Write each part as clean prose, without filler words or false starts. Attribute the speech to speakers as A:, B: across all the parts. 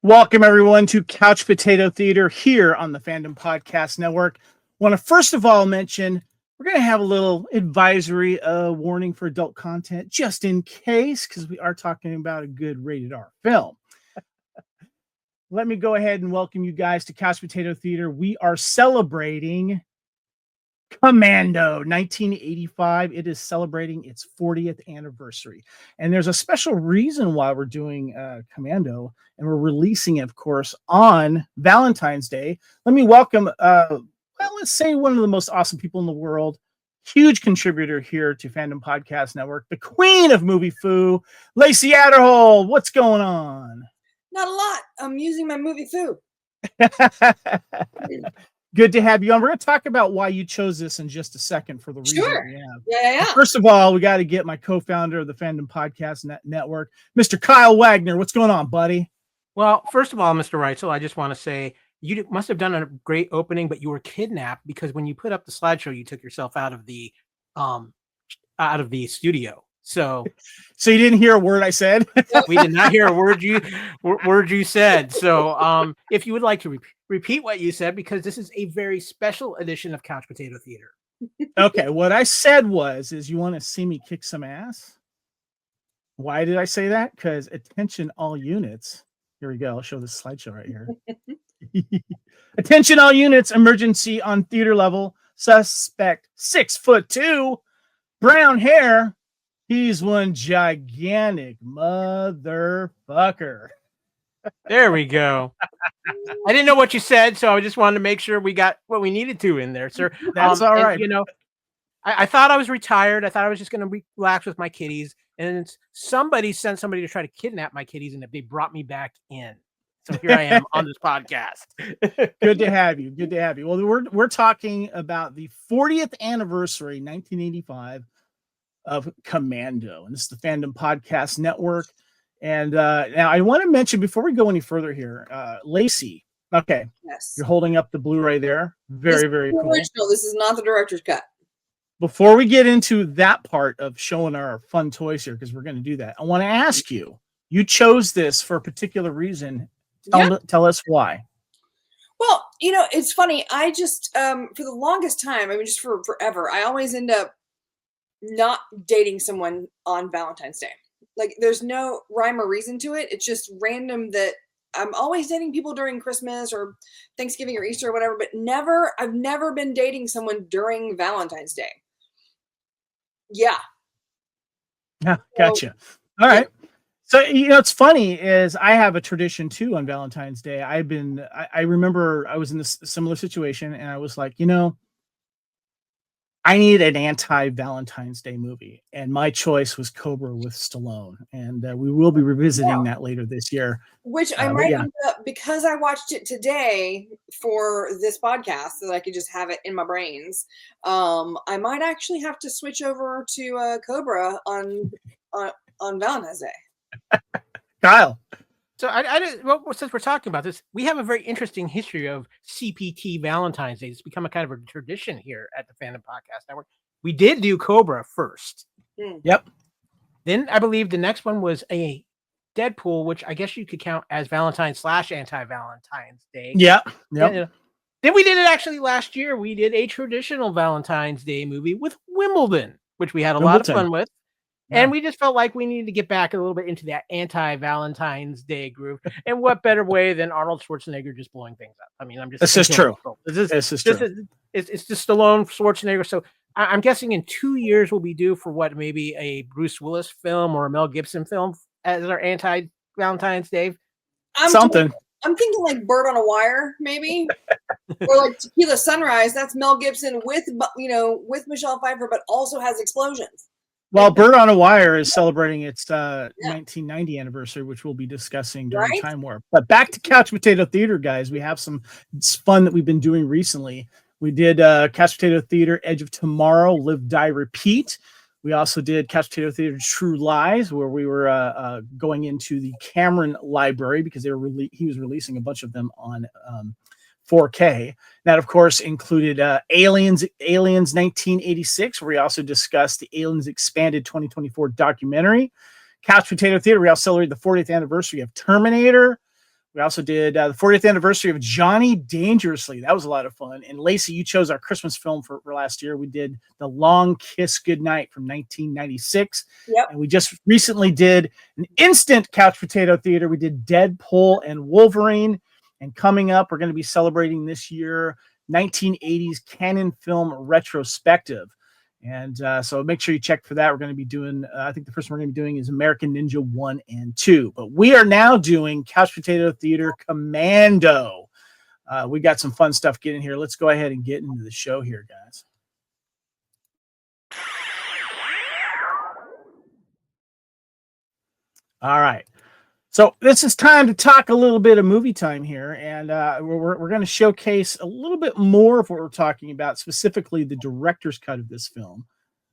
A: Welcome, everyone, to Couch Potato Theater here on the Fandom Podcast Network. Want to first of all mention we're going to have a little advisory warning for adult content, just in case, because we are talking about a good rated R film. Let me go ahead and welcome you guys to Couch Potato Theater. We are celebrating Commando 1985. It is celebrating its 40th anniversary. And there's a special reason why we're doing Commando, and we're releasing it, of course, on Valentine's Day. Let me welcome, let's say one of the most awesome people in the world, huge contributor here to Fandom Podcast Network, the queen of movie foo, Lacey Adderhole. What's going on?
B: Not a lot. I'm using my movie foo.
A: Good to have you on. We're going to talk about why you chose this in just a second for the reason we have.
B: Yeah.
A: First of all, we got to get my co-founder of the Fandom Podcast Network, Mr. Kyle Wagner. What's going on, buddy?
C: Well, first of all, Mr. Reitzel, I just want to say you must have done a great opening, but you were kidnapped because when you put up the slideshow, you took yourself out of the studio. So
A: you didn't hear a word I said?
C: We did not hear a word you said. So if you would like to repeat what you said, because this is a very special edition of Couch Potato Theater.
A: Okay, what I said is you want to see me kick some ass? Why did I say that? Because attention all units. Here we go. I'll show this slideshow right here. Attention all units, emergency on theater level. Suspect 6'2", brown hair. He's one gigantic motherfucker.
C: There we go. I didn't know what you said, so I just wanted to make sure we got what we needed to in there, sir.
A: That's all right.
C: And, I thought I was retired. I thought I was just going to relax with my kitties. And somebody sent somebody to try to kidnap my kitties, and they brought me back in. So here I am on this podcast.
A: Good to have you. Good to have you. Well, we're talking about the 40th anniversary, 1985, of Commando. And this is the Fandom Podcast Network. And now I want to mention, before we go any further here, Lacey. Okay.
B: Yes.
A: You're holding up the Blu-ray there. Very, very cool.
B: Original. This is not the director's cut.
A: Before we get into that part of showing our fun toys here, because we're going to do that, I want to ask you, you chose this for a particular reason. Tell us why.
B: Well, it's funny. I just, for the longest time, just for forever, I always end up not dating someone on Valentine's Day. Like, there's no rhyme or reason to it. It's just random that I'm always dating people during Christmas or Thanksgiving or Easter or whatever, but I've never been dating someone during Valentine's Day. Yeah.
A: Gotcha. All right. So, it's funny is I have a tradition too on Valentine's Day. I remember I was in this similar situation and I was like, I need an anti-Valentine's Day movie. And my choice was Cobra with Stallone. And we will be revisiting that later this year.
B: Which I might end up, because I watched it today for this podcast so that I could just have it in my brains. I might actually have to switch over to Cobra on Valentine's Day.
A: Kyle.
C: So since we're talking about this, we have a very interesting history of CPT Valentine's Day. It's become a kind of a tradition here at the Fandom Podcast Network. We did do Cobra first.
A: Yep.
C: Then I believe the next one was a Deadpool, which I guess you could count as Valentine's / anti-Valentine's Day.
A: Yeah.
C: Yep. Then we did it actually last year. We did a traditional Valentine's Day movie with Wimbledon, which we had a lot of fun with. And we just felt like we needed to get back a little bit into that anti-Valentine's Day groove. And what better way than Arnold Schwarzenegger just blowing things up?
A: This is true.
C: This is true. It's just Stallone, Schwarzenegger. So I'm guessing in 2 years we'll be due for maybe a Bruce Willis film or a Mel Gibson film as our anti-Valentine's Day.
B: I'm thinking like Bird on a Wire, maybe, or like Tequila Sunrise. That's Mel Gibson with Michelle Pfeiffer, but also has explosions.
A: Well, Bird on a Wire is celebrating its 1990 anniversary, which we'll be discussing during Time Warp. But back to Couch Potato Theater, guys. We have some fun that we've been doing recently. We did Couch Potato Theater Edge of Tomorrow, Live, Die, Repeat. We also did Couch Potato Theater True Lies, where we were going into the Cameron library because he was releasing a bunch of them on 4K. That, of course, included Aliens 1986, where we also discussed the Aliens Expanded 2024 documentary. Couch Potato Theater, we also celebrated the 40th anniversary of Terminator. We also did the 40th anniversary of Johnny Dangerously. That was a lot of fun. And Lacey, you chose our Christmas film for last year. We did The Long Kiss Goodnight from 1996.
B: Yep.
A: And we just recently did an instant couch potato theater. We did Deadpool and Wolverine. And coming up, we're going to be celebrating this year 1980s canon film retrospective. And so make sure you check for that. We're going to be doing, I think the first one we're going to be doing is American Ninja 1 and 2. But we are now doing Couch Potato Theater Commando. We got some fun stuff getting here. Let's go ahead and get into the show here, guys. All right. So this is time to talk a little bit of movie time here, and we're going to showcase a little bit more of what we're talking about, specifically the director's cut of this film.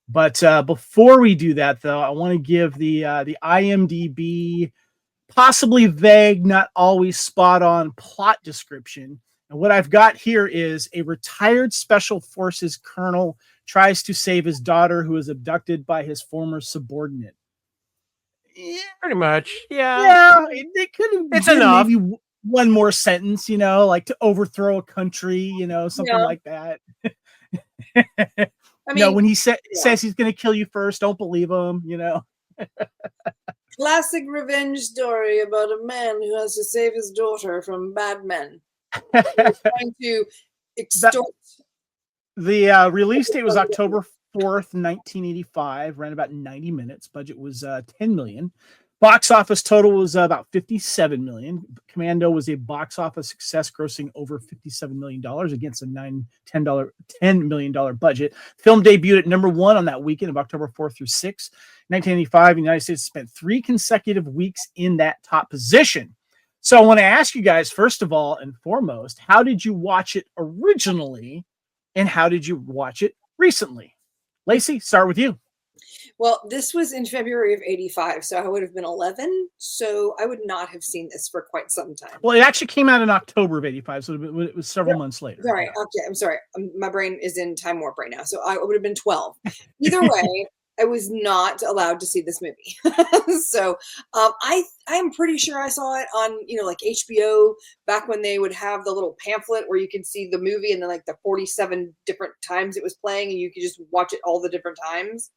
A: But before we do that, though, I want to give the IMDb possibly vague, not always spot on plot description. And what I've got here is a retired Special Forces colonel tries to save his daughter who is abducted by his former subordinate.
C: Yeah, pretty much. Yeah.
A: Yeah, they could have.
C: It's enough.
A: Maybe one more sentence, like to overthrow a country, something like that.
B: I mean,
A: when he says he's going to kill you first, don't believe him.
B: Classic revenge story about a man who has to save his daughter from bad men. Trying to extort.
A: The release date was October 4th, 1985, ran about 90 minutes. Budget was $10 million. Box office total was about $57 million. Commando was a box office success, grossing over $57 million against a $10 million budget. Film debuted at number 1 on that weekend of October 4th through 6th. 1985, the United States spent 3 consecutive weeks in that top position. So I want to ask you guys, first of all and foremost, how did you watch it originally and how did you watch it recently? Lacey, start with you.
B: Well, this was in February of 85, so I would have been 11. So I would not have seen this for quite some time.
A: Well, it actually came out in October of 85, so it was several months later.
B: All right. Okay. I'm sorry. My brain is in time warp right now. So I would have been 12. Either way, I was not allowed to see this movie. So I'm pretty sure I saw it on, like HBO back when they would have the little pamphlet where you could see the movie and then like the 47 different times it was playing and you could just watch it all the different times.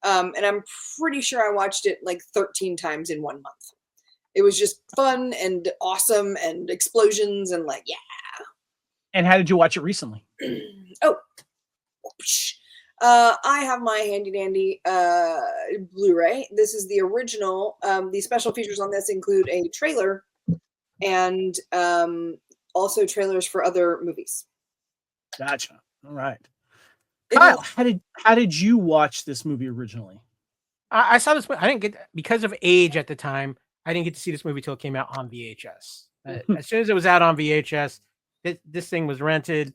B: And I'm pretty sure I watched it like 13 times in 1 month. It was just fun and awesome and explosions and yeah.
A: And how did you watch it recently?
B: I have my handy dandy Blu-ray. This is the original. The special features on this include a trailer and also trailers for other movies.
A: Gotcha. All right. Kyle, how did you watch this movie originally?
C: I saw this. I didn't get, because of age at the time, I didn't get to see this movie till it came out on VHS. As soon as it was out on VHS, this thing was rented.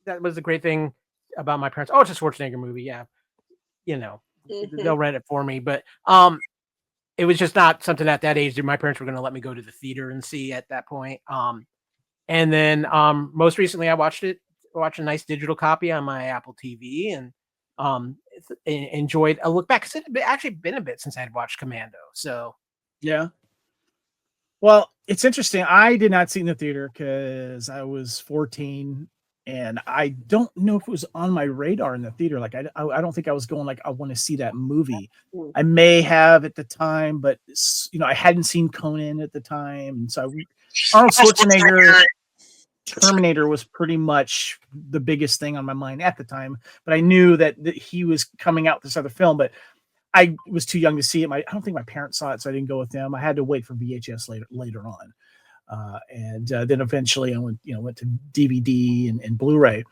C: That was the great thing about my parents. Oh, it's a Schwarzenegger movie. Yeah. They'll rent it for me. But it was just not something at that age that my parents were going to let me go to the theater and see at that point. And then most recently I watched a nice digital copy on my Apple TV and enjoyed a look back. 'Cause it had actually been a bit since I'd watched Commando. So
A: yeah. Well, it's interesting. I did not see it in the theater because I was 14 and I don't know if it was on my radar in the theater. Like I don't think I was going I want to see that movie. I may have at the time, but I hadn't seen Conan at the time. And so Arnold Schwarzenegger Terminator was pretty much the biggest thing on my mind at the time, but I knew that he was coming out with this other film, but I was too young to see it. I don't think my parents saw it, so I didn't go with them. I had to wait for VHS later on. And then eventually I went to DVD and Blu-ray.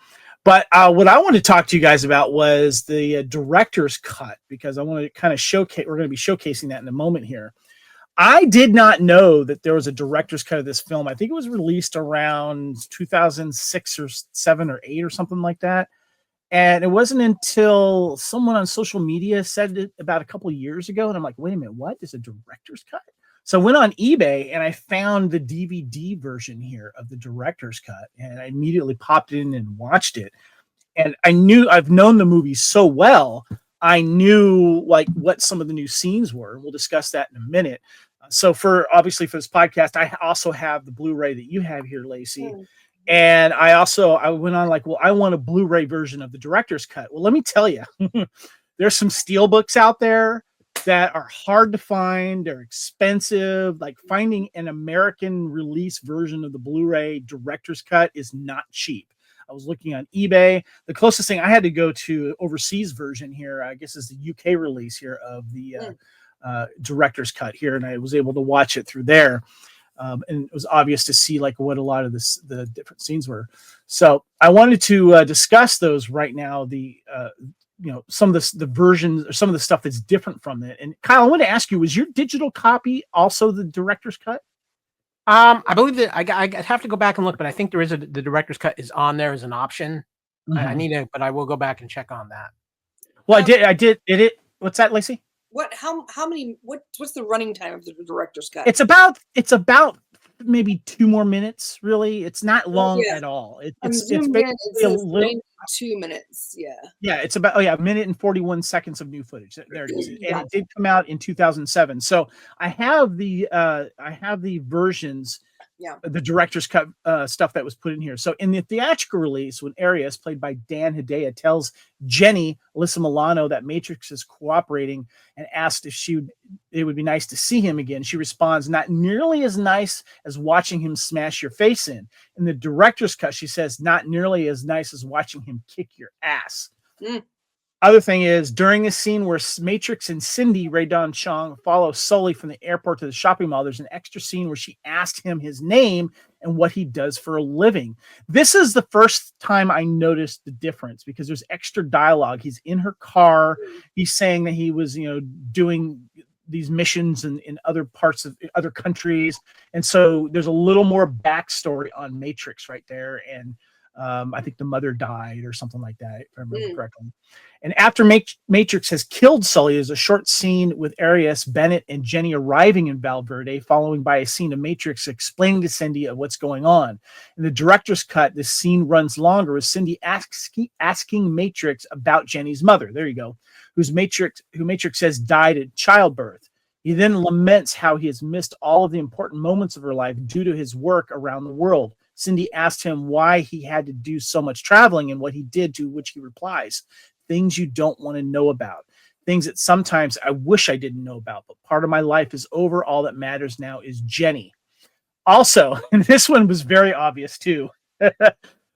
A: But what I want to talk to you guys about was the director's cut, because I want to kind of showcase, we're going to be showcasing that in a moment here. I did not know that there was a director's cut of this film. I think it was released around 2006 or 7 or 8 or something like that. And it wasn't until someone on social media said it about a couple of years ago. And I'm like, wait a minute, what? There's a director's cut? So I went on eBay and I found the DVD version here of the director's cut. And I immediately popped in and watched it. And I've known the movie so well. I knew what some of the new scenes were. We'll discuss that in a minute. So obviously for this podcast, I also have the Blu-ray that you have here, Lacey.
B: Mm.
A: And I went on like, well, I want a Blu-ray version of the director's cut. Well, let me tell you, there's some steelbooks out there that are hard to find. They're expensive. Like finding an American release version of the Blu-ray director's cut is not cheap. I was looking on eBay. The closest thing I had to go to overseas version here, I guess, is the UK release here of the director's cut here, and I was able to watch it through there. And it was obvious to see like what a lot of the different scenes were. So I wanted to discuss those right now. Some of the versions or some of the stuff that's different from it. And Kyle, I want to ask you, was your digital copy also the director's cut?
C: I believe that I have to go back and look, but I think there is the director's cut is on there as an option.
A: Mm-hmm.
C: But I will go back and check on that.
A: Well, I did. What's that, Lacey?
B: How many, what's the running time of the director's cut?
A: It's about maybe 2 more minutes, really. It's not long at all. It's basically a little
B: 2 minutes. Yeah.
A: Yeah, it's about a minute and 41 seconds of new footage. There it is. And it did come out in 2007. So I have the versions, the director's cut stuff that was put in here. So in the theatrical release, when Arius, played by Dan Hedaya, tells Jenny, Alyssa Milano, that Matrix is cooperating and asked if it would be nice to see him again, she responds, "Not nearly as nice as watching him smash your face in." In the director's cut, she says, "Not nearly as nice as watching him kick your ass." Other thing is, during this scene where Matrix and Cindy, Rae Dawn Chong, follow Sully from the airport to the shopping mall, there's an extra scene where she asked him his name and what he does for a living. This is the first time I noticed the difference because there's extra dialogue. He's in her car. He's saying that he was, doing these missions in other parts of other countries. And so there's a little more backstory on Matrix right there. And I think the mother died or something like that, if I remember correctly. And after Matrix has killed Sully, there's a short scene with Arius, Bennett, and Jenny arriving in Valverde, following by a scene of Matrix explaining to Cindy of what's going on. In the director's cut, this scene runs longer with Cindy asking Matrix about Jenny's mother. There you go. Who Matrix says died at childbirth. He then laments how he has missed all of the important moments of her life due to his work around the world. Cindy asked him why he had to do so much traveling and what he did, to which he replies, "Things you don't want to know about. Things that sometimes I wish I didn't know about, but part of my life is over. All that matters now is Jenny." Also, and this one was very obvious too,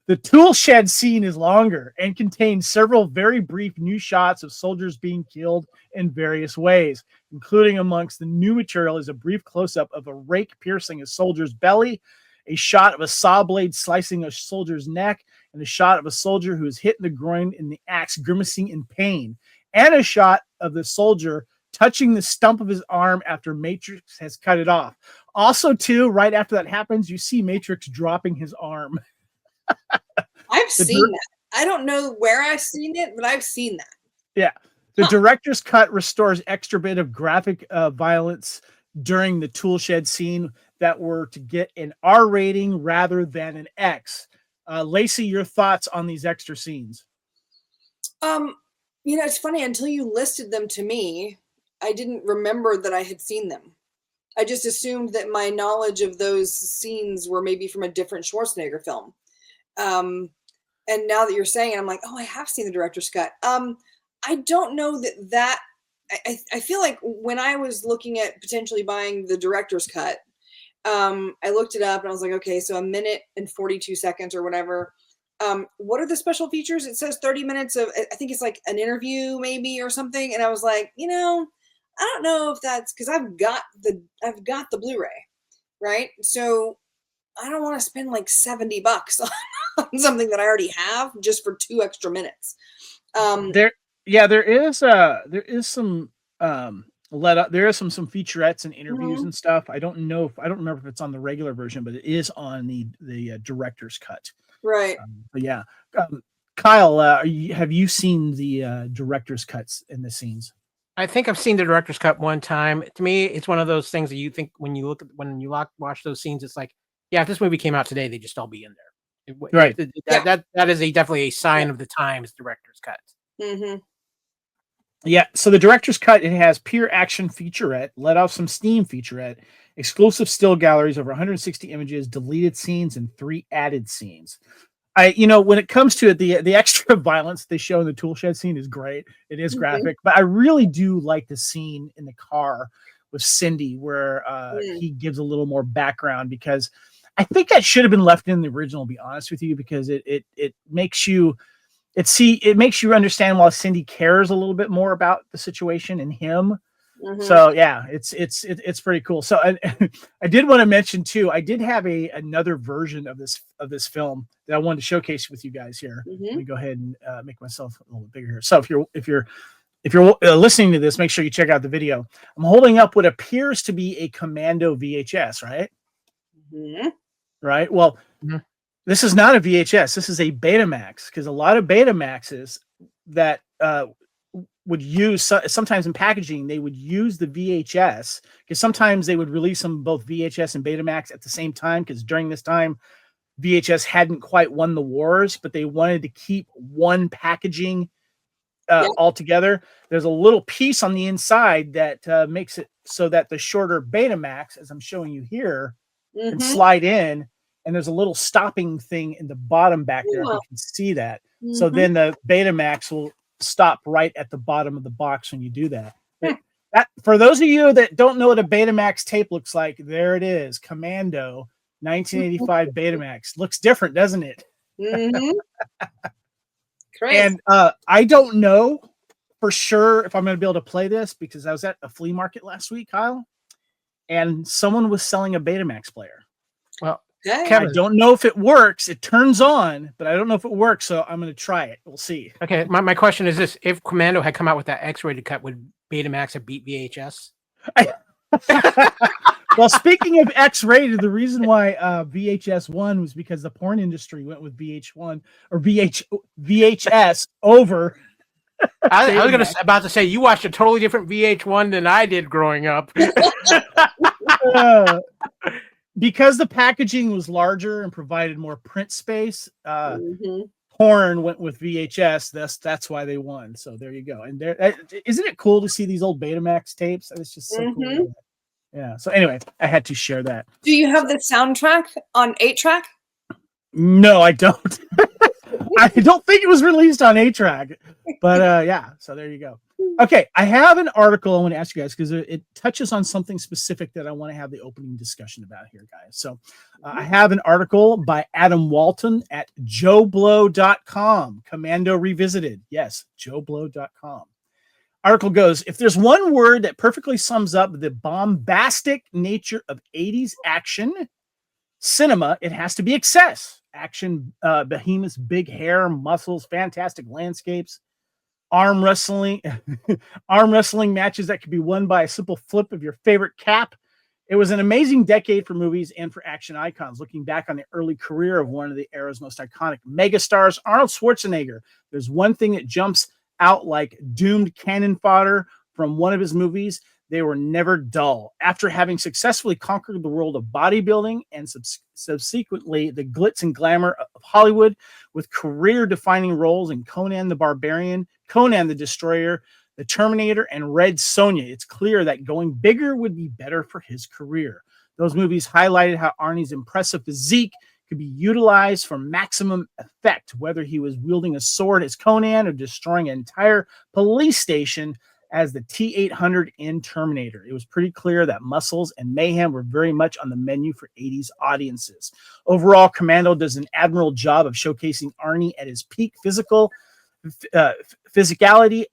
A: the tool shed scene is longer and contains several very brief new shots of soldiers being killed in various ways, including amongst the new material is a brief close-up of a rake piercing a soldier's belly, a shot of a saw blade slicing a soldier's neck, and a shot of a soldier who is hit in the groin in the axe grimacing in pain, and a shot of the soldier touching the stump of his arm after Matrix has cut it off. Also, too, right after that happens, you see Matrix dropping his arm.
B: I've seen that. I don't know where I've seen it, but I've seen that.
A: Yeah. The director's cut restores extra bit of graphic violence during the tool shed scene that were to get an R rating rather than an X. Lacey, your thoughts on these extra scenes?
B: It's funny, until you listed them to me, I didn't remember that I had seen them. I just assumed that my knowledge of those scenes were maybe from a different Schwarzenegger film. And now that you're saying it, I'm like, oh, I have seen the director's cut. I don't know that I feel like when I was looking at potentially buying the director's cut, I looked it up and I was like, okay, so 1 minute and 42 seconds or whatever. What are the special features? It says 30 minutes of, I think it's like an interview maybe or something. And I was like, I don't know if that's because I've got the Blu-ray, right? So I don't want to spend like $70 on something that I already have just for 2 extra minutes.
A: There is some there is some featurettes and interviews and stuff. I don't remember if it's on the regular version, but it is on the director's cut.
B: Right.
A: But yeah, Kyle, have you seen the director's cuts in the scenes?
C: I think I've seen the director's cut one time. To me, it's one of those things that you think when you watch those scenes, it's like, yeah, if this movie came out today, they'd just all be in there.
A: Right.
C: That is definitely a sign of the times. Director's cut.
B: Mm-hmm.
A: Yeah, so the director's cut, it has pure action featurette, let off some steam featurette, exclusive still galleries, over 160 images, deleted scenes, and 3 added scenes. When it comes to it, the extra violence they show in the tool shed scene is great. It is graphic, but I really do like the scene in the car with Cindy where he gives a little more background, because I think that should have been left in the original, to be honest with you, because it makes you understand why Cindy cares a little bit more about the situation and him. So yeah, it's pretty cool. So I did want to mention too, I did have another version of this film that I wanted to showcase with you guys here. Let me go ahead and make myself a little bit bigger here. So if you're listening to this, make sure you check out the video. I'm holding up what appears to be a Commando VHS, right? Right. Well, this is not a VHS. This is a Betamax, because a lot of Betamaxes that would use, sometimes in packaging, they would use the VHS, because sometimes they would release them both VHS and Betamax at the same time, because during this time VHS hadn't quite won the wars, but they wanted to keep one packaging all together. There's a little piece on the inside that makes it so that the shorter Betamax, as I'm showing you here, can slide in, and there's a little stopping thing in the bottom back there. If you can see that. So then the Betamax will stop right at the bottom of the box when you do that. But that, for those of you that don't know what a Betamax tape looks like, there it is. Commando 1985 Betamax. Looks different, doesn't it?
B: Great.
A: And I don't know for sure if I'm going to be able to play this, because I was at a flea market last week, Kyle, and someone was selling a Betamax player.
C: Well,
A: Kevin, I don't know if it works. It turns on, but I don't know if it works. So I'm going to try it. We'll see.
C: Okay. My question is this: if Commando had come out with that X-rated cut, would Betamax have beat VHS?
A: Well, speaking of X-rated, the reason why VHS won was because the porn industry went with VH1 or VHS over.
C: I was about to say, you watched a totally different VH1 than I did growing up.
A: Because the packaging was larger and provided more print space, porn went with VHS. That's why they won. So there you go. And isn't it cool to see these old Betamax tapes? It's just so cool. Yeah. So anyway, I had to share that.
B: Do you have the soundtrack on 8-track?
A: No, I don't. I don't think it was released on 8-track, but yeah. So there you go. Okay, I have an article I want to ask you guys, because it touches on something specific that I want to have the opening discussion about here, guys. So I have an article by Adam Walton at joeblow.com, Commando Revisited. Yes, joeblow.com. Article goes, if there's one word that perfectly sums up the bombastic nature of 80s action cinema, it has to be excess. Action, behemoths, big hair, muscles, fantastic landscapes, arm wrestling matches that could be won by a simple flip of your favorite cap. It was an amazing decade for movies and for action icons. Looking back on the early career of one of the era's most iconic megastars, Arnold Schwarzenegger, there's one thing that jumps out like doomed cannon fodder from one of his movies. They were never dull. After having successfully conquered the world of bodybuilding and subsequently the glitz and glamour of Hollywood with career-defining roles in Conan the Barbarian, Conan the Destroyer, The Terminator, and Red Sonja, it's clear that going bigger would be better for his career. Those movies highlighted how Arnie's impressive physique could be utilized for maximum effect, whether he was wielding a sword as Conan or destroying an entire police station as the T-800 in Terminator. It was pretty clear that muscles and mayhem were very much on the menu for 80s audiences. Overall, Commando does an admirable job of showcasing Arnie at his peak physicality,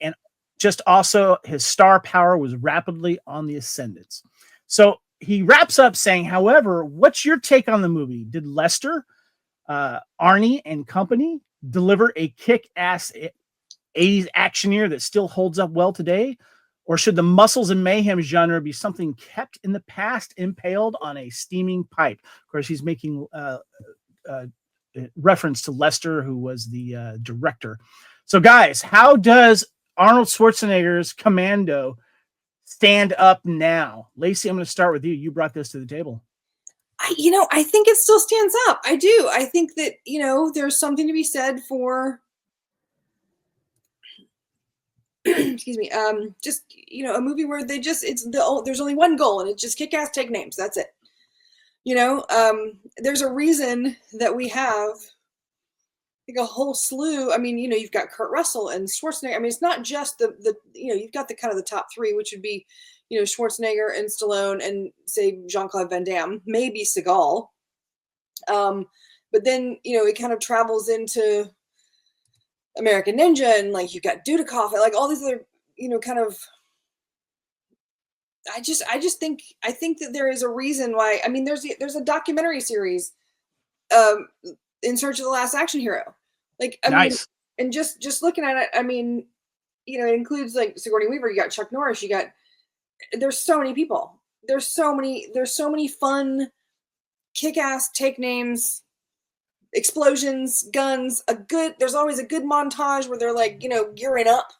A: and just also his star power was rapidly on the ascendance. So he wraps up saying, however, what's your take on the movie? Did Lester, Arnie, and company deliver a kick-ass 80s actioneer that still holds up well today? Or should the muscles and mayhem genre be something kept in the past, impaled on a steaming pipe? Of course, he's making reference to Lester, who was the director. So, guys, how does Arnold Schwarzenegger's Commando stand up now? Lacey, I'm going to start with you. You brought this to the table.
B: I think it still stands up. I do. I think that, there's something to be said for excuse me, just, you know, a movie where there's only one goal, and it's just kick ass, take names. That's it. You know, there's a reason that we have like a whole slew. I mean, you know, you've got Kurt Russell and Schwarzenegger. I mean, it's not just the you know, you've got the kind of the top three, which would be, you know, Schwarzenegger and Stallone and say Jean-Claude Van Damme, maybe Seagal. But then, you know, it kind of travels into American Ninja, and like you've got Dudikoff, and like all these other, you know, kind of. I think that there is a reason why. I mean, there's a documentary series, In Search of the Last Action Hero. Like, I mean, and just looking at it, I mean, you know, it includes like Sigourney Weaver. You got Chuck Norris. There's so many people. There's so many fun, kick-ass, take names, explosions, guns. There's always a good montage where they're like, you know, gearing up.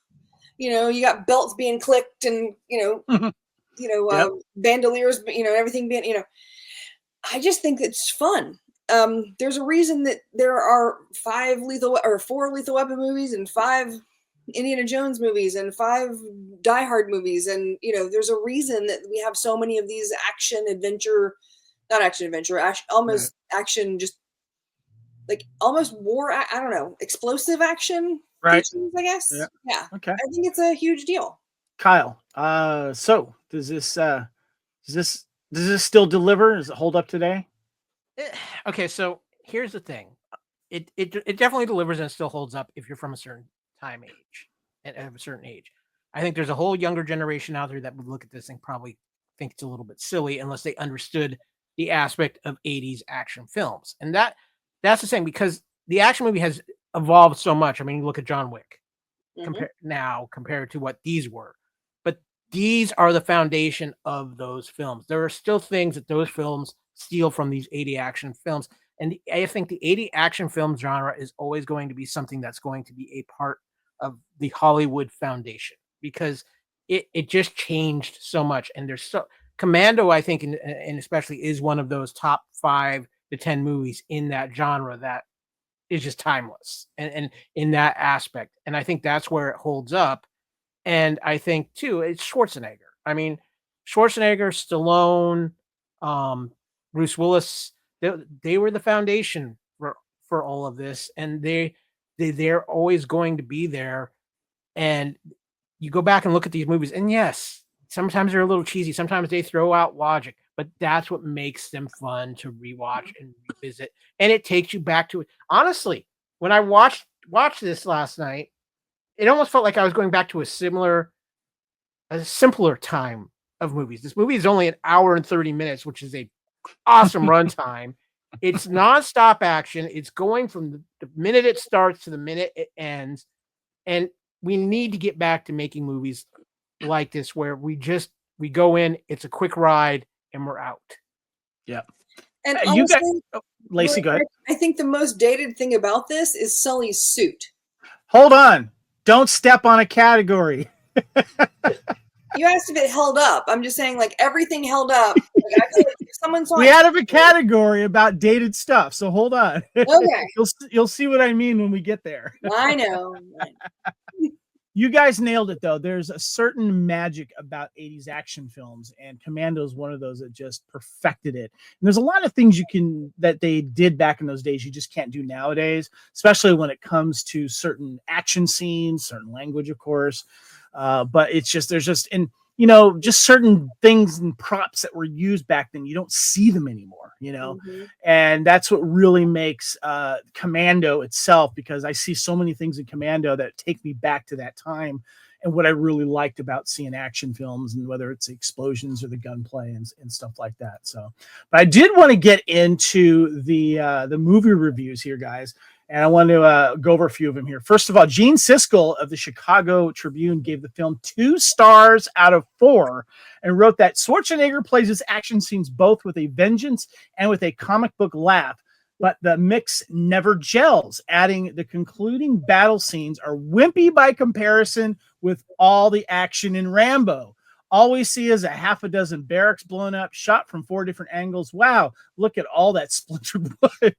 B: You know, you got belts being clicked, and you know, bandoliers, you know, everything being, you know. I just think it's fun. There's a reason that there are 4 Lethal Weapon movies, and 5 Indiana Jones movies, and 5 Die Hard movies, and you know, there's a reason that we have so many of these almost action, just like almost war. I don't know, explosive action,
A: right?
B: Features, I guess. Yeah.
A: Okay.
B: I think it's a huge deal.
A: Kyle, so does this still deliver? Does it hold up today?
C: Okay, so here's the thing. It definitely delivers, and it still holds up if you're from a certain time age and of a certain age. I think there's a whole younger generation out there that would look at this and probably think it's a little bit silly unless they understood the aspect of 80s action films. And that's the same, because the action movie has evolved so much. I mean, you look at John Wick compared to what these were. But these are the foundation of those films. There are still things that those films steal from these 80 action films. And I think the 80 action film genre is always going to be something that's going to be a part of the Hollywood foundation, because it just changed so much. And there's Commando, I think, and especially is one of those top 5 to 10 movies in that genre that is just timeless and in that aspect. And I think that's where it holds up. And I think too, it's Schwarzenegger. I mean, Schwarzenegger, Stallone, Bruce Willis, they were the foundation for all of this, and they're always going to be there. And you go back and look at these movies, and yes, sometimes they're a little cheesy, sometimes they throw out logic, but that's what makes them fun to rewatch and revisit, and it takes you back to it. Honestly, when I watched this last night, it almost felt like I was going back to a simpler time of movies. This movie is only an hour and 30 minutes, which is a awesome runtime. It's nonstop action. It's going from the minute it starts to the minute it ends. And we need to get back to making movies like this, where we go in, it's a quick ride, and we're out.
A: Yeah.
B: And
A: you guys, Lacey, go ahead.
B: I think the most dated thing about this is Sully's suit.
A: Hold on. Don't step on a category.
B: You asked if it held up. I'm just saying, like, everything held up. Like, I feel like if someone saw
A: we had a category about dated stuff, so hold on.
B: Okay.
A: You'll see what I mean when we get there.
B: I know.
A: You guys nailed it, though. There's a certain magic about 80s action films, and Commando is one of those that just perfected it. And there's a lot of things that they did back in those days you just can't do nowadays, especially when it comes to certain action scenes, certain language, of course. But it's just, just certain things and props that were used back then. You don't see them anymore, and that's what really makes Commando itself, because I see so many things in Commando that take me back to that time and what I really liked about seeing action films, and whether it's the explosions or the gunplay and stuff like that. So, but I did want to get into the movie reviews here, guys. And I want to go over a few of them here. First of all, Gene Siskel of the Chicago Tribune gave the film 2 stars out of 4 and wrote that Schwarzenegger plays his action scenes both with a vengeance and with a comic book laugh, but the mix never gels, adding the concluding battle scenes are wimpy by comparison with all the action in Rambo. All we see is a half a dozen barracks blown up, shot from 4 different angles. Wow, look at all that splintered wood.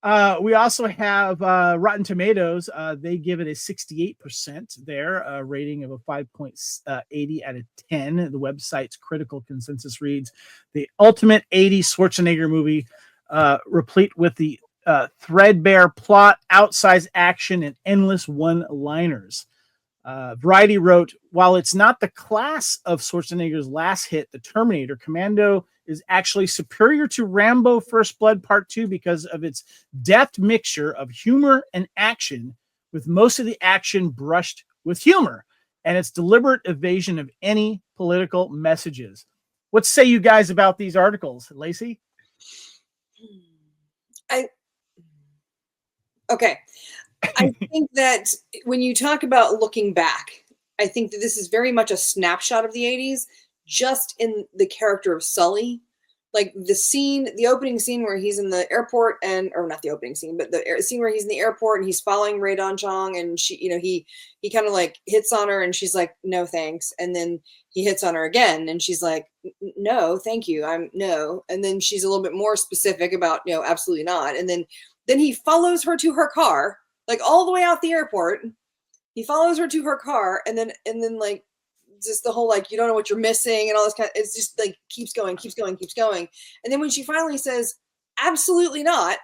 A: We also have Rotten Tomatoes. They give it a 68% there, a rating of a 5.80 out of 10. The website's critical consensus reads, the ultimate 80s Schwarzenegger movie, replete with the threadbare plot, outsized action, and endless one-liners. Variety wrote, while it's not the class of Schwarzenegger's last hit, The Terminator, Commando is actually superior to Rambo First Blood Part 2 because of its deft mixture of humor and action, with most of the action brushed with humor, and its deliberate evasion of any political messages. What say you guys about these articles, Lacey?
B: Okay. I think that when you talk about looking back, I think that this is very much a snapshot of the 80s, just in the character of Sully. Like the opening scene where he's in the airport or not the opening scene, but the scene where he's in the airport and he's following Rae Dawn Chong, and she, he kind of like hits on her and she's like, no, thanks. And then he hits on her again and she's like, no, thank you. No. And then she's a little bit more specific about, absolutely not. And then he follows her to her car, like all the way out the airport. He follows her to her car, and then like just the whole like you don't know what you're missing and all this it's just like keeps going. And then when she finally says absolutely not,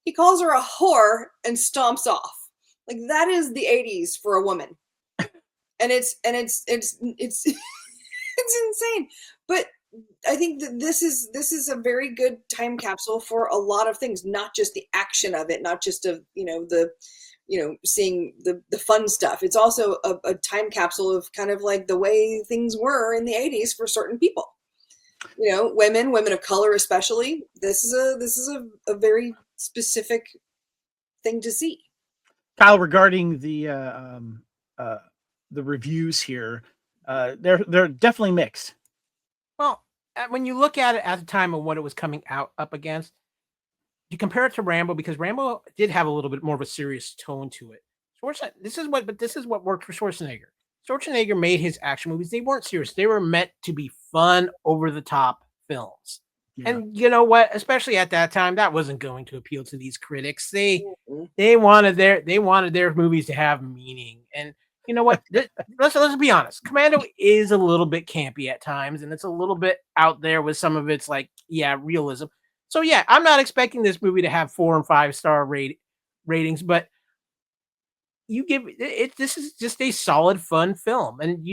B: he calls her a whore and stomps off. Like that is the 80s for a woman. And it's it's insane. But I think that this is a very good time capsule for a lot of things, not just the action of it, not just of seeing the fun stuff. It's also a time capsule of kind of like the way things were in the 80s for certain people. Women of color especially. This is a very specific thing to see.
A: Kyle, regarding the reviews here, they're definitely mixed.
C: Well, when you look at it at the time of what it was coming out up against, you compare it to Rambo, because Rambo did have a little bit more of a serious tone to it. This is what worked for Schwarzenegger. Schwarzenegger made his action movies. They weren't serious. They were meant to be fun, over the top films. Yeah. And you know what? Especially at that time, that wasn't going to appeal to these critics. They wanted their movies to have meaning. And you know what? Let's be honest. Commando is a little bit campy at times, and it's a little bit out there with some of its realism. So yeah, I'm not expecting this movie to have 4 and 5 star ratings, but you give it. This is just a solid, fun film, and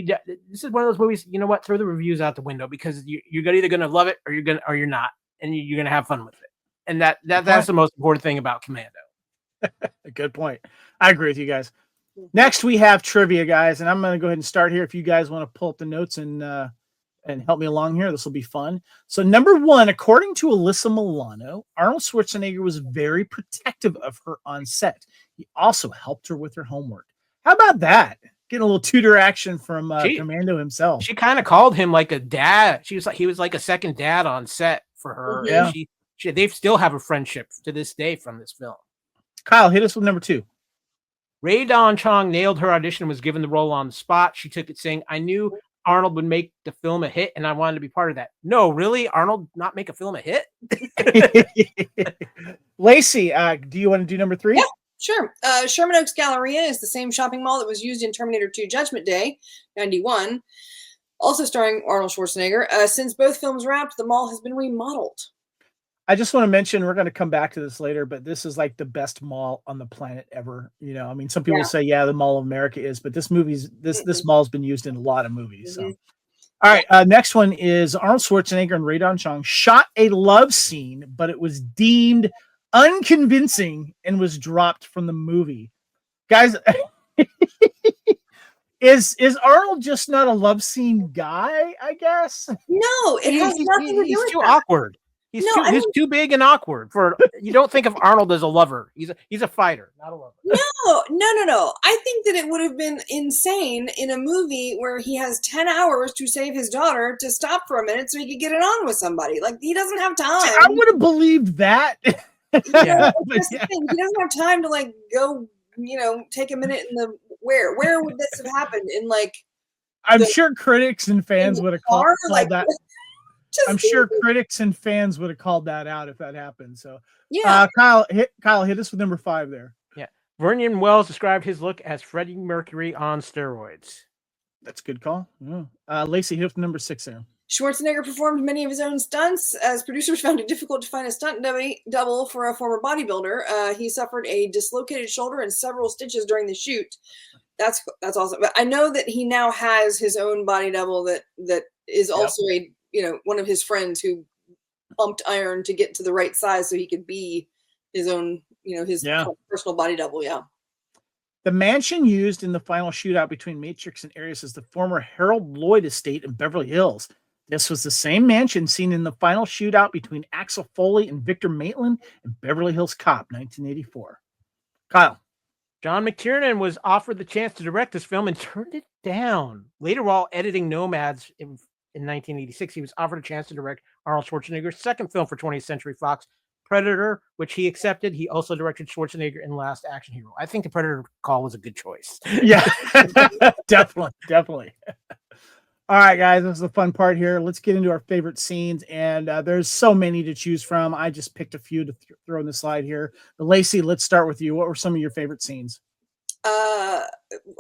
C: this is one of those movies. You know what? Throw the reviews out the window, because you're either gonna love it or you're not, and you're gonna have fun with it. And that's the most important thing about Commando.
A: Good point. I agree with you guys. Next, we have trivia, guys, and I'm going to go ahead and start here. If you guys want to pull up the notes and help me along here, this will be fun. So, number 1, according to Alyssa Milano, Arnold Schwarzenegger was very protective of her on set. He also helped her with her homework. How about that? Getting a little tutor action from Commando himself.
C: She kind of called him like a dad. He was like a second dad on set for her.
A: Yeah.
C: And they still have a friendship to this day from this film.
A: Kyle, hit us with number 2.
C: Rae Dawn Chong nailed her audition and was given the role on the spot. She took it saying, I knew Arnold would make the film a hit, and I wanted to be part of that. No, really? Arnold not make a film a hit?
A: Lacey, do you want to do number 3?
B: Yeah, sure. Sherman Oaks Galleria is the same shopping mall that was used in Terminator 2 Judgment Day, 91, also starring Arnold Schwarzenegger. Since both films wrapped, the mall has been remodeled.
A: I just want to mention, we're going to come back to this later, but this is like the best mall on the planet ever. Some people say, the Mall of America is, but this mall's been used in a lot of movies. So. All right. Next one is Arnold Schwarzenegger and Rae Dawn Chong shot a love scene, but it was deemed unconvincing and was dropped from the movie. Guys, is Arnold just not a love scene guy, I guess?
B: No, it has nothing to do with
C: He's too awkward. He's too big and awkward for. You don't think of Arnold as a lover. He's a fighter, not a lover.
B: No. I think that it would have been insane in a movie where he has 10 hours to save his daughter to stop for a minute so he could get it on with somebody. Like, he doesn't have time.
A: I would have believed that.
B: Yeah. He doesn't have time to go, take a minute in the where would this have happened in
A: I'm sure critics and fans would have called that. I'm sure critics and fans would have called that out if that happened. So
B: yeah.
A: Kyle, hit us with number 5 there.
C: Yeah. Vernon Wells described his look as Freddie Mercury on steroids.
A: That's a good call. Yeah. Lacey, hit with number 6 there.
B: Schwarzenegger performed many of his own stunts, as producers found it difficult to find a stunt double for a former bodybuilder. He suffered a dislocated shoulder and several stitches during the shoot. That's awesome. But I know that he now has his own body double that is also a one of his friends who pumped iron to get to the right size so he could be his own his personal body double. Yeah.
A: The mansion used in the final shootout between Matrix and Ares is the former Harold Lloyd estate in Beverly Hills. This was the same mansion seen in the final shootout between Axel Foley and Victor Maitland in Beverly Hills Cop, 1984. Kyle.
C: John McTiernan was offered the chance to direct this film and turned it down. Later, while editing Nomads in 1986, he was offered a chance to direct Arnold Schwarzenegger's second film for 20th Century Fox, Predator, which he accepted. He also directed Schwarzenegger in Last Action Hero. I think the Predator call was a good choice.
A: Yeah, definitely. All right, guys, this is the fun part here. Let's get into our favorite scenes, and there's so many to choose from. I just picked a few to throw in the slide here. But Lacey, let's start with you. What were some of your favorite scenes?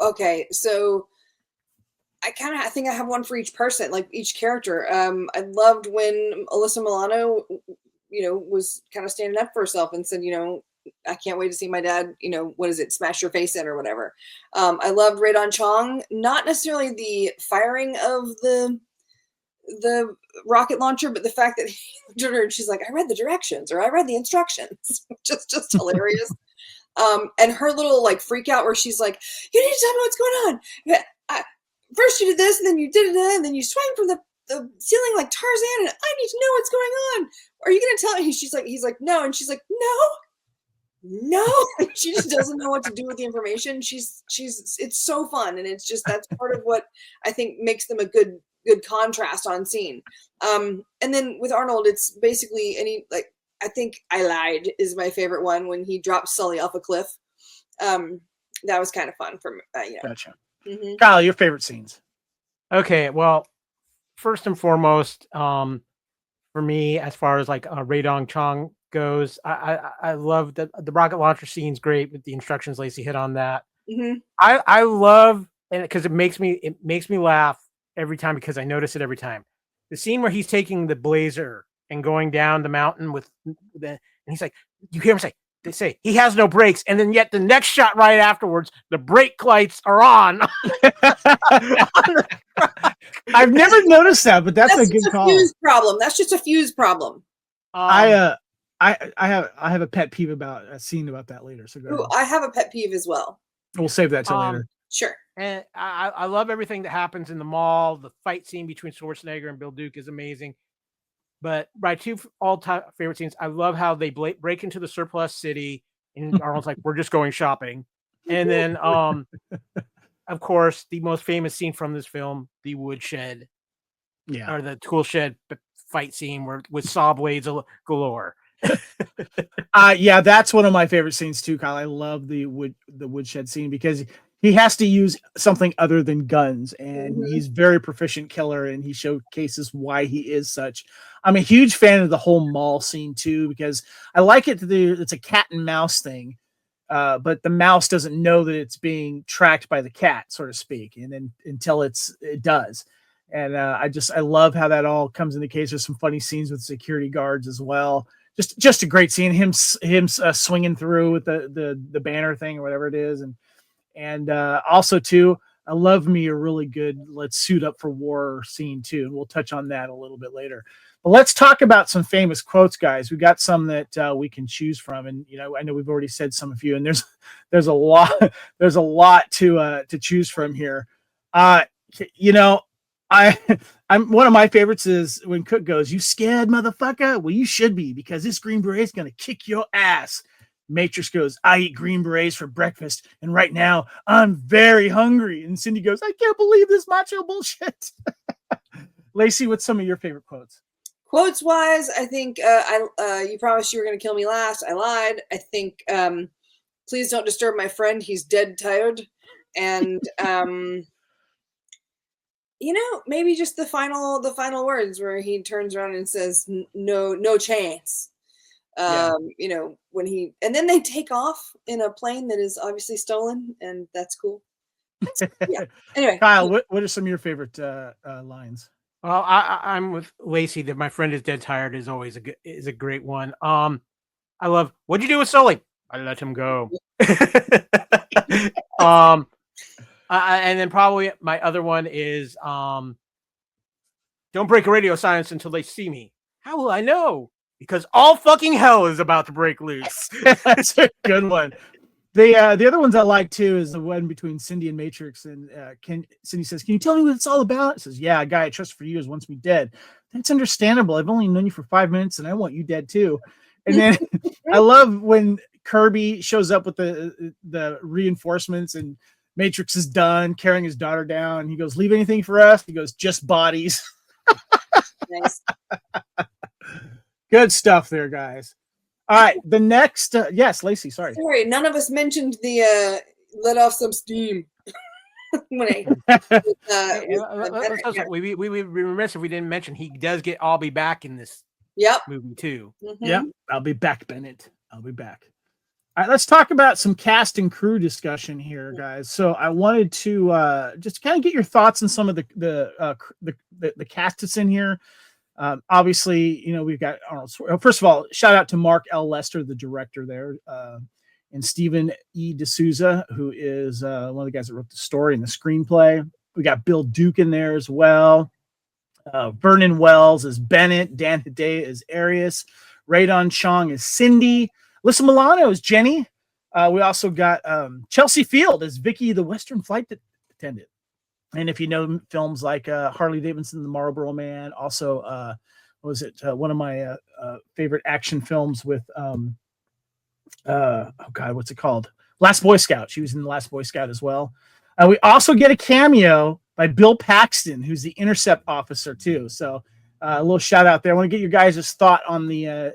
B: Okay, so I think I have one for each person, like each character. I loved when Alyssa Milano, was kind of standing up for herself and said, I can't wait to see my dad, what is it, smash your face in or whatever. I loved Rae Dawn Chong, not necessarily the firing of the rocket launcher, but the fact that he looked at her and she's like, I read the directions or I read the instructions. just hilarious. And her little like freak out where she's like, you need to tell me what's going on. First you did this and then you did it and then you swang from the ceiling like Tarzan and I need to know what's going on. Are you going to tell me? He's like, no. And she's like, no. She just doesn't know what to do with the information. It's so fun. And it's just, that's part of what I think makes them a good contrast on scene. And then with Arnold, it's basically I think I Lied is my favorite one when he drops Sully off a cliff. That was kind of fun for me.
A: Gotcha.
B: Mm-hmm.
A: Kyle, your favorite scenes?
C: Okay, well, first and foremost, for me, as far as like Rae Dawn Chong goes, I love the rocket launcher scene's great with the instructions. Lacey hit on that.
B: Mm-hmm.
C: I love, and because it makes me laugh every time because I notice it every time. The scene where he's taking the blazer and going down the mountain and he's like, you hear him say, they say he has no brakes, and then yet the next shot right afterwards, the brake lights are on.
A: I've never noticed that, but that's a good call.
B: Fuse problem. That's just a fuse problem.
A: I have a pet peeve about a scene about that later. So go ahead.
B: I have a pet peeve as well.
A: We'll save that till later.
B: Sure.
C: And I love everything that happens in the mall. The fight scene between Schwarzenegger and Bill Duke is amazing. But my two all-time favorite scenes, I love how they break into the surplus city, and Arnold's like, we're just going shopping. And then, of course, the most famous scene from this film, the woodshed, or the tool shed fight scene with saw blades galore.
A: Yeah, that's one of my favorite scenes too, Kyle. I love the woodshed scene because he has to use something other than guns, and he's very proficient killer, and he showcases why he is such. I'm a huge fan of the whole mall scene too, because I like it. It's a cat and mouse thing, but the mouse doesn't know that it's being tracked by the cat, so to speak, and then until it does. And I love how that all comes into case. There's some funny scenes with security guards as well. Just a great scene. Him swinging through with the banner thing or whatever it is, and also too, I love me a really good let's suit up for war scene too, and we'll touch on that a little bit later. But let's talk about some famous quotes, guys. We got some that we can choose from, and I know we've already said some of you, and there's a lot to choose from here. I'm one of my favorites is when Cook goes, "You scared, motherfucker? Well, you should be, because this Green Beret's gonna kick your ass." Matrix goes, "I eat Green Berets for breakfast, and right now I'm very hungry." And Cindy goes, "I can't believe this macho bullshit." Lacey, what's some of your favorite quotes?
B: Quotes wise, I think you promised you were going to kill me last. I lied. I think please don't disturb my friend. He's dead tired. And maybe just the final words where he turns around and says, no chance. When and then they take off in a plane that is obviously stolen, and that's cool. Yeah. Anyway,
A: Kyle, what are some of your favorite lines?
C: Well, I'm with Lacey that my friend is dead tired is always a great one. I love, what'd you do with Sully? I let him go. And then probably my other one is don't break a radio silence until they see me. How will I know? Because all fucking hell is about to break loose.
A: That's a good one. The other ones I like too is the one between Cindy and Matrix, and Cindy says, "Can you tell me what it's all about?" It says, "Yeah, a guy I trust for years wants me dead." That's understandable. I've only known you for 5 minutes, and I want you dead too. And then I love when Kirby shows up with the reinforcements, and Matrix is done carrying his daughter down. And he goes, "Leave anything for us?" He goes, "Just bodies."
B: Nice.
A: Good stuff there, guys. All right, the next, yes, Lacey, sorry,
B: none of us mentioned the let off some steam. We
C: remiss if we didn't mention he does get I'll be back in this movie too.
B: Mm-hmm.
A: Yep, I'll be back, Bennett. I'll be back. All right, let's talk about some cast and crew discussion here, guys. So I wanted to just kind of get your thoughts on some of the cast that's in here. Obviously, we've got Arnold. First of all, shout out to Mark L. Lester, the director there, and Stephen E. D'Souza, who is one of the guys that wrote the story and the screenplay. We got Bill Duke in there as well. Vernon Wells is Bennett. Dan Hedaya is Arius. Rae Dawn Chong is Cindy. Alyssa Milano is Jenny. We also got Chelsea Field as Vicky, the Western flight attendant. And if you know films like Harley Davidson, The Marlboro Man, also, one of my favorite action films with, what's it called? Last Boy Scout. She was in The Last Boy Scout as well. We also get a cameo by Bill Paxton, who's the intercept officer too. So a little shout out there. I want to get your guys' thought on the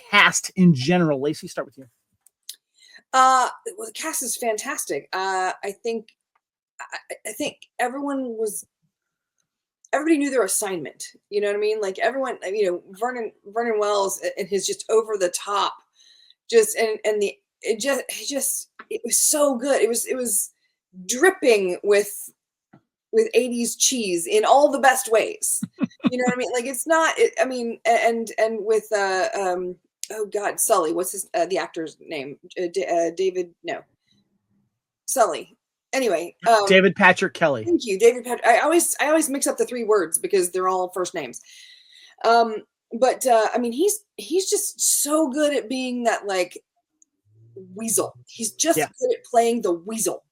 A: cast in general. Lacey, start with you.
B: Well, the cast is fantastic. I think everybody knew their assignment. You know what I mean? Like everyone, Vernon Wells and his just over the top, it was so good. It was dripping with 80s cheese in all the best ways. You know what I mean? Like it's not. And with Sully. What's the actor's name? David? No, Sully. Anyway,
A: David Patrick Kelly.
B: Thank you, David Patrick. I always mix up the three words because they're all first names. But he's just so good at being that like weasel. He's just good at playing the weasel.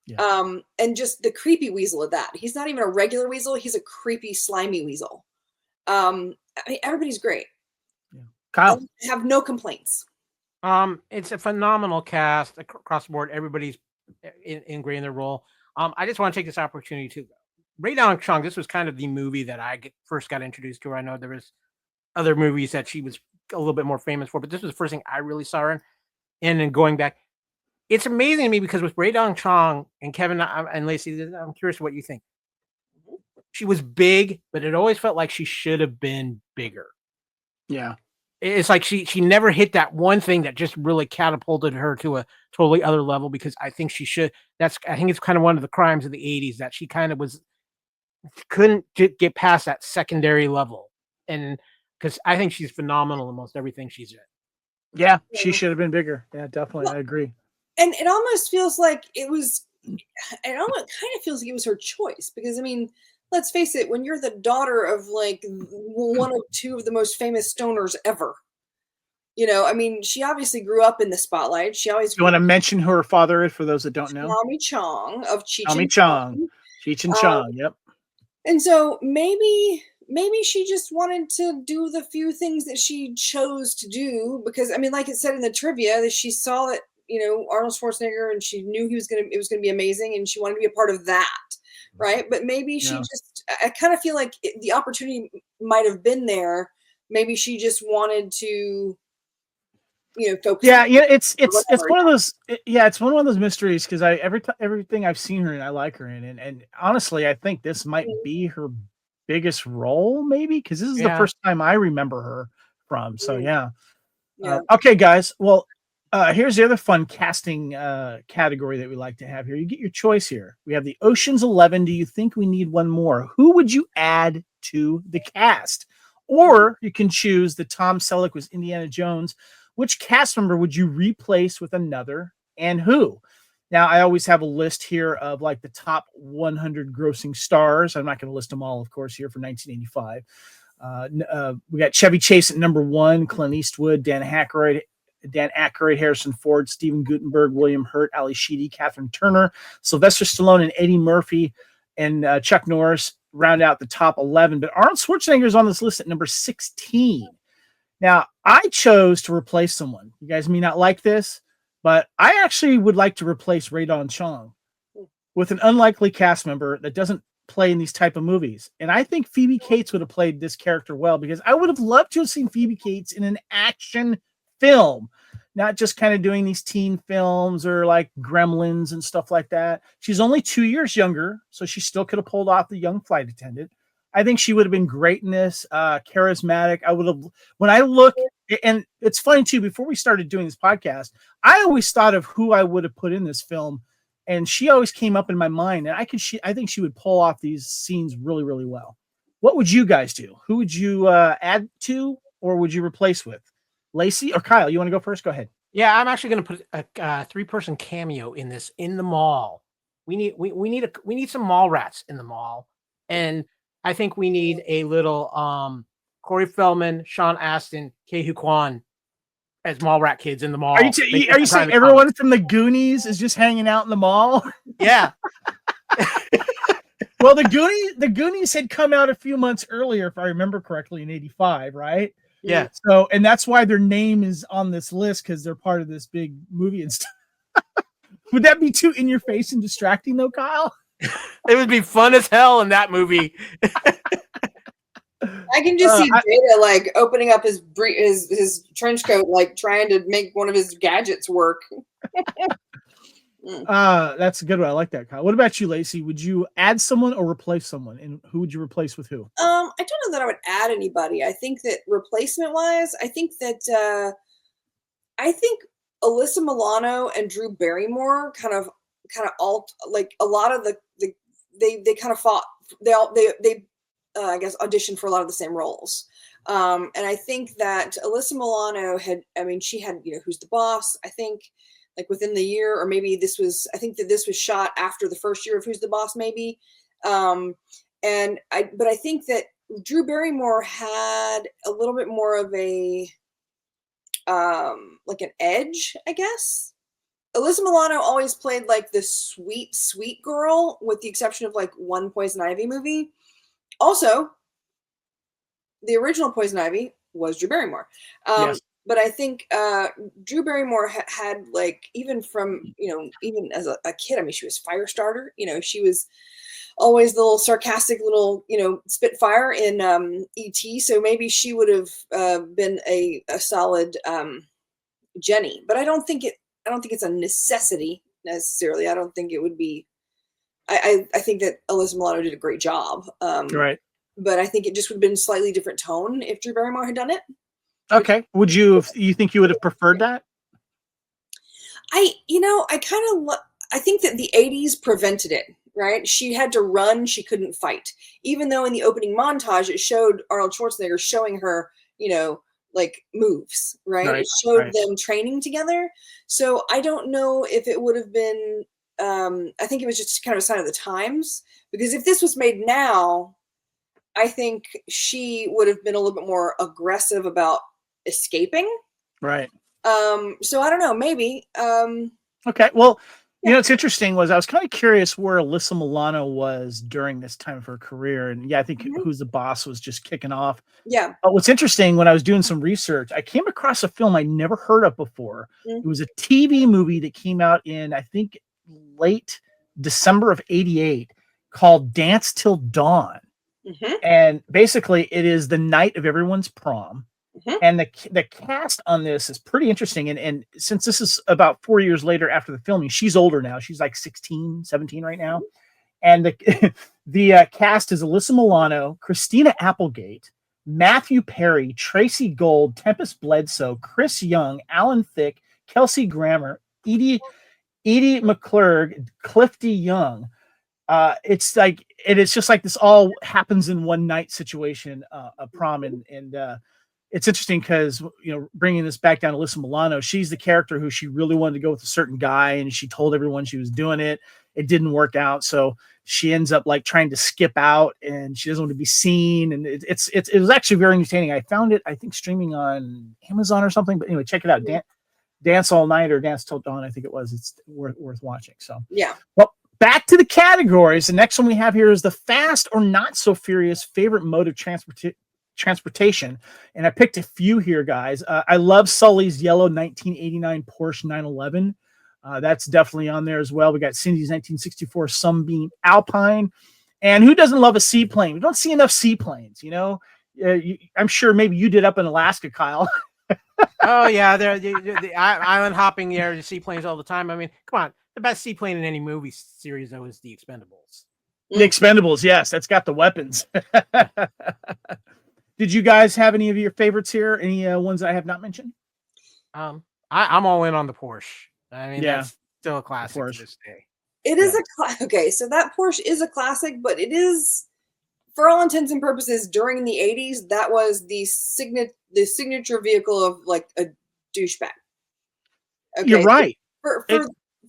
B: Yeah. And just the creepy weasel of that. He's not even a regular weasel. He's a creepy, slimy weasel. Everybody's great.
A: Yeah. Kyle,
B: I have no complaints.
C: It's a phenomenal cast across the board. Everybody's ingrained in their role. I just want to take this opportunity to Rae Dawn Chong. This was kind of the movie that I first got introduced to her. I know there was other movies that she was a little bit more famous for, but this was the first thing I really saw her in. And then going back, it's amazing to me because with Rae Dawn Chong and Kevin and Lacey, I'm curious what you think. She was big, but it always felt like she should have been bigger.
A: Yeah.
C: It's like she never hit that one thing that just really catapulted her to a totally other level, because I think she should. I think it's kind of one of the crimes of the 80s that she kind of couldn't get past that secondary level. And because I think she's phenomenal in most everything she's in.
A: Yeah, she should have been bigger. Yeah, definitely. Well, I agree.
B: And it almost feels like it was her choice, because let's face it, when you're the daughter of like one of two of the most famous stoners ever, she obviously grew up in the spotlight. She always.
A: You want to mention who her father is for those that don't know?
B: Naomi Chong of Cheech
A: and Chong. Cheech and Chong, yep.
B: And so maybe she just wanted to do the few things that she chose to do, because like it said in the trivia, that she saw that Arnold Schwarzenegger, and she knew it was gonna be amazing, and she wanted to be a part of that. Right. But maybe I kind of feel like the opportunity might have been there. Maybe she just wanted to focus.
A: Yeah, it's one of those. It's one of those mysteries because everything I've seen her in, I like her in, and honestly, I think this might be her biggest role, maybe because this is the first time I remember her from. So yeah. Okay, guys. Well, here's the other fun casting category that we like to have here. You get your choice here. We have the Ocean's 11. Do you think we need one more? Who would you add to the cast? Or you can choose the Tom Selleck was Indiana Jones. Which cast member would you replace with another, and who? Now, I always have a list here of like the top 100 grossing stars. I'm not going to list them all, of course, here for 1985. We got Chevy Chase at number 1, Clint Eastwood, Dan Aykroyd, Harrison Ford, Steven Guttenberg, William Hurt, Ali Sheedy, Catherine Turner, Sylvester Stallone, and Eddie Murphy, and Chuck Norris round out the top 11. But Arnold Schwarzenegger is on this list at number 16. Now, I chose to replace someone. You guys may not like this, but I actually would like to replace Rae Dawn Chong with an unlikely cast member that doesn't play in these type of movies. And I think Phoebe Cates would have played this character well because I would have loved to have seen Phoebe Cates in an action film, not just kind of doing these teen films or like Gremlins and stuff like that. She's only 2 years younger, so she still could have pulled off the young flight attendant. I think she would have been great in this, charismatic. I would have, when I look, and it's funny too, before we started doing this podcast, I always thought of who I would have put in this film, and she always came up in my mind, and I think she would pull off these scenes really, really well. What would you guys do? Who would you add to, or would you replace with? Lacey or Kyle? You want to go first? Go ahead.
C: Yeah, I'm actually going to put a 3-person cameo in this in the mall. We need some mall rats in the mall, and I think we need a little Corey Feldman, Sean Astin, Ke-Huy Quan as mall rat kids in the mall.
A: Are you saying everyone from the Goonies is just hanging out in the mall?
C: Yeah.
A: Well, the Goonies had come out a few months earlier, if I remember correctly, in '85, right?
C: Yeah.
A: So, and that's why their name is on this list because they're part of this big movie and stuff. Would that be too in your face and distracting, though, Kyle?
C: It would be fun as hell in that movie.
B: I can just see Data like opening up his trench coat, like trying to make one of his gadgets work.
A: That's a good one. I like that, Kyle. What about you, Lacey? Would you add someone or replace someone? And who would you replace with who?
B: I don't know that I would add anybody. I think that replacement wise, I think Alyssa Milano and Drew Barrymore kind of all like a lot of they kind of fought. They I guess auditioned for a lot of the same roles. And I think that Alyssa Milano she had, Who's the Boss? I think like within the year, or maybe I think that this was shot after the first year of Who's the Boss, maybe. But I think that Drew Barrymore had a little bit more of a, like an edge, I guess. Alyssa Milano always played like the sweet, sweet girl, with the exception of like one Poison Ivy movie. Also, the original Poison Ivy was Drew Barrymore.
A: Yes.
B: But I think Drew Barrymore had like, even as a kid, she was Firestarter. She was always the little sarcastic little, spitfire in E.T. So maybe she would have been a solid Jenny. But I don't think it's a necessity necessarily. I don't think it would be. I think that Alyssa Milano did a great job.
A: Right.
B: But I think it just would have been a slightly different tone if Drew Barrymore had done it.
A: Okay. Would you think you would have preferred that?
B: I think that the 80s prevented it, right? She had to run. She couldn't fight. Even though in the opening montage, it showed Arnold Schwarzenegger showing her, like moves, right? It showed them training together. So I don't know if it would have been, I think it was just kind of a sign of the times, because if this was made now, I think she would have been a little bit more aggressive about escaping.
A: Right.
B: So I don't know, maybe.
A: Okay. Well, it's interesting was I was kind of curious where Alyssa Milano was during this time of her career. And I think Who's the Boss was just kicking off.
B: Yeah.
A: But what's interesting, when I was doing some research, I came across a film I never heard of before. It was a TV movie that came out in, I think, late December of '88 called Dance Till Dawn. And basically it is the night of everyone's prom. And the cast on this is pretty interesting. And since this is about 4 years later after the filming, she's older now. She's like 16, 17 right now. And the cast is Alyssa Milano, Christina Applegate, Matthew Perry, Tracy Gold, Tempest Bledsoe, Chris Young, Alan Thicke, Kelsey Grammer, Edie McClurg, Clifty Young. It's like it's just like this all happens in one night situation, a prom, and it's interesting because bringing this back down to Alyssa Milano, she's the character who she really wanted to go with a certain guy, and she told everyone she was doing it. It didn't work out, so she ends up like trying to skip out, and she doesn't want to be seen. And it was actually very entertaining. I found it, I think, streaming on Amazon or something. But anyway, check it out. Dance All Night or Dance Till Dawn, I think it was. It's worth watching. So
B: yeah.
A: Well, back to the categories. The next one we have here is the fast or not so furious favorite mode of transportation. And I picked a few here, guys. I love Sully's yellow 1989 Porsche 911. That's definitely on there as well. We got Cindy's 1964 Sunbeam Alpine. And who doesn't love a seaplane? We don't see enough seaplanes, I'm sure maybe you did up in Alaska, Kyle.
C: Oh, yeah. The island hopping there, the seaplanes all the time. I mean, come on. The best seaplane in any movie series, though, is the Expendables.
A: The Expendables, yes. That's got the weapons. Did you guys have any of your favorites here? Any ones that I have not mentioned?
C: I'm all in on the Porsche. I mean, that's still a classic to this day.
B: It is okay, so that Porsche is a classic, but it is, for all intents and purposes, during the 80s, that was the signature vehicle of like a douchebag. Okay,
A: you're right.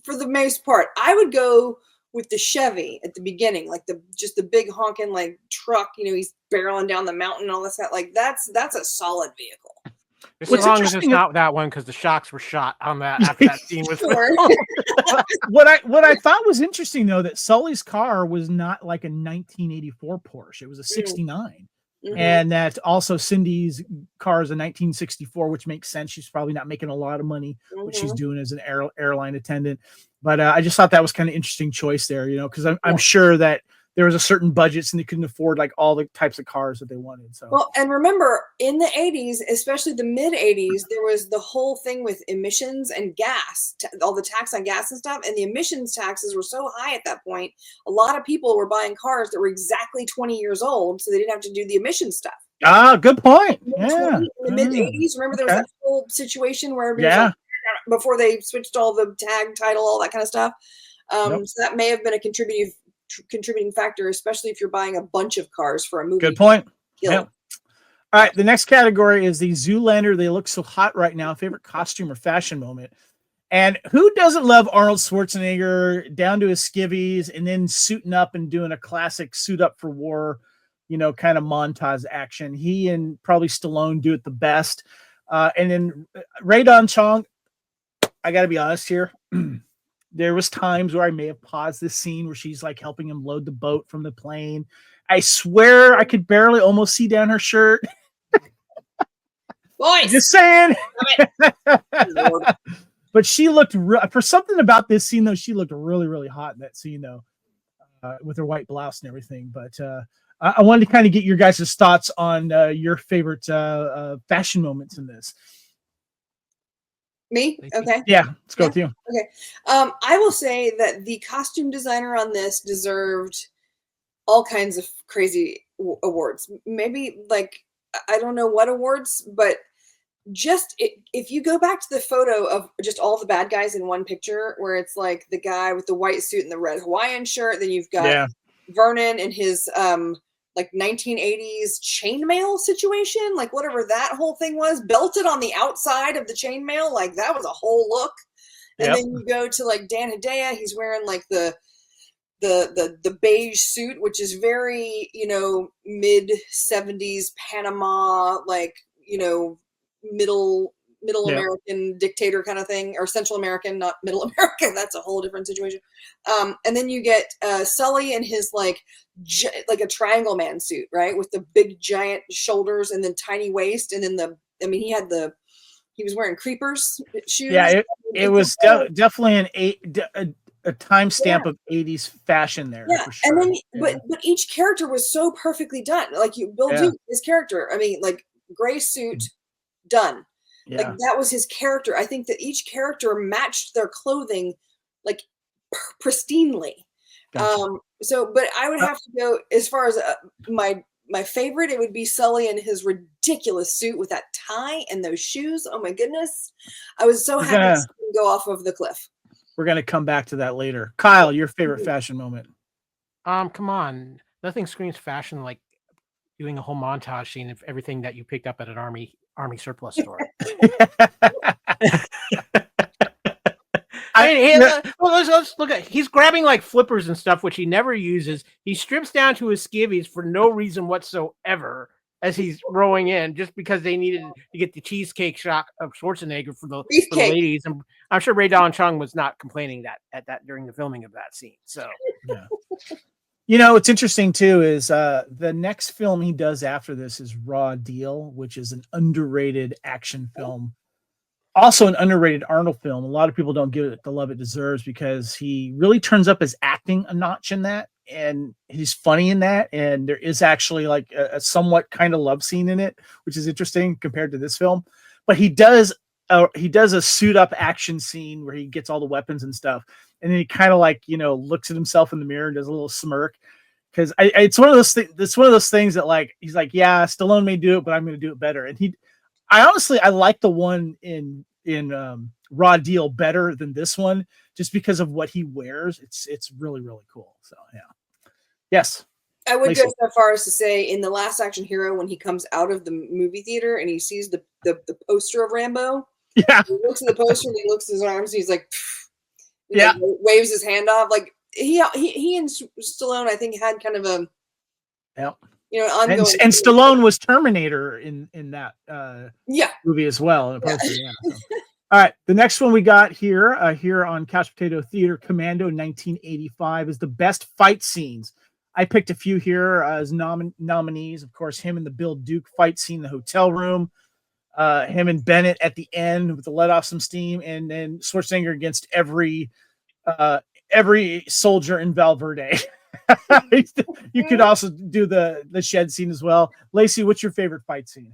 B: For the most part, I would go with the Chevy at the beginning, like just the big honking like truck. He's barreling down the mountain and all this. Like that's a solid vehicle.
C: As long as it's not that one, because the shocks were shot on that after that scene was
A: What I thought was interesting, though, that Sully's car was not like a 1984 Porsche. It was a 69. Mm-hmm. And that also Cindy's car is a 1964, which makes sense. She's probably not making a lot of money, what she's doing as an airline attendant. But I just thought that was kind of interesting choice there, because I'm sure that there was a certain budgets and they couldn't afford like all the types of cars that they wanted. So
B: well, and remember in the 80s, especially the mid 80s, there was the whole thing with emissions and gas, all the tax on gas and stuff. And the emissions taxes were so high at that point. A lot of people were buying cars that were exactly 20 years old, so they didn't have to do the emission stuff.
A: Ah, good point.
B: In the mid 80s, remember there was that whole situation where before they switched all the tag title, all that kind of stuff. So that may have been a contributing factor, especially if you're buying a bunch of cars for a movie.
A: Good point. Yeah. All right, the next category is the Zoolander They Look So Hot Right Now favorite costume or fashion moment. And who doesn't love Arnold Schwarzenegger down to his skivvies and then suiting up and doing a classic suit up for war, kind of montage action. He and probably Stallone do it the best. And then Rae Dawn Chong, I got to be honest here. There was times where I may have paused this scene where she's like helping him load the boat from the plane. I swear I could barely almost see down her shirt.
B: Boys,
A: just saying. But she looked for something about this scene though. She looked really, really hot in that scene though, with her white blouse and everything. But I wanted to kind of get your guys' thoughts on your favorite fashion moments in this.
B: Me? Okay.
A: Yeah, let's go with you.
B: Okay. I will say that the costume designer on this deserved all kinds of crazy awards. Maybe like, I don't know what awards, but just if you go back to the photo of just all the bad guys in one picture, where it's like the guy with the white suit and the red Hawaiian shirt, then you've got Vernon and his like 1980s chainmail situation, like whatever that whole thing was, belted on the outside of the chainmail, like that was a whole look. And then you go to like Dan Hedaya, he's wearing like the beige suit, which is very, mid 70s Panama, like, middle American dictator kind of thing, or Central American, not Middle American. That's a whole different situation. And then you get Sully in his like a triangle man suit, right, with the big giant shoulders and then tiny waist, and then he was wearing creepers shoes.
A: Yeah, it was definitely a timestamp of 80s fashion there.
B: Yeah,
A: for sure.
B: And then but each character was so perfectly done. Like Bill Duke, his character, I mean, like gray suit, done.
A: Yeah.
B: Like that was his character. I think that each character matched their clothing like pristinely.
A: Gotcha.
B: But I would have to go as far as my favorite. It would be Sully in his ridiculous suit with that tie and those shoes. Oh my goodness, I was so happy to see him go off of the cliff.
A: We're gonna come back to that later. Kyle, your favorite fashion moment?
C: Come on, nothing screams fashion like doing a whole montage scene of everything that you picked up at an army surplus store. Let's look at. He's grabbing like flippers and stuff, which he never uses. He strips down to his skivvies for no reason whatsoever as he's rowing in, just because they needed to get the cheesecake shot of Schwarzenegger for the ladies. And I'm sure Rae Dawn Chong was not complaining that during the filming of that scene. So,
A: yeah. You know, what's interesting too is the next film he does after this is Raw Deal, which is an underrated action film. Also an underrated Arnold film. A lot of people don't give it the love it deserves because he really turns up his acting a notch in that, and he's funny in that, and there is actually like a somewhat kind of love scene in it, which is interesting compared to this film. But he does a suit up action scene where he gets all the weapons and stuff, and then he kind of like, you know, looks at himself in the mirror and does a little smirk. Because it's one of those things. It's one of those things that like he's like, yeah, Stallone may do it, but I'm going to do it better. And I like the one in Raw Deal better than this one, just because of what he wears. It's really, really cool. So yeah. Yes.
B: I would go so far as to say in The Last Action Hero, when he comes out of the movie theater and he sees the poster of Rambo.
A: Yeah.
B: He looks at the poster and he looks at his arms and he's like,
A: yeah,
B: waves his hand off. Like he and Stallone, I think, had kind of a ongoing.
A: And Stallone was Terminator in that movie as well. In a poster, yeah. So. All right, the next one we got here on Couch Potato Theater, Commando 1985, is the best fight scenes. I picked a few here as nominees. Of course, him and the Bill Duke fight scene in the hotel room, him and Bennett at the end with the let off some steam, and then Schwarzenegger against every soldier in Valverde. You could also do the shed scene as well. Lacey, what's your favorite fight scene?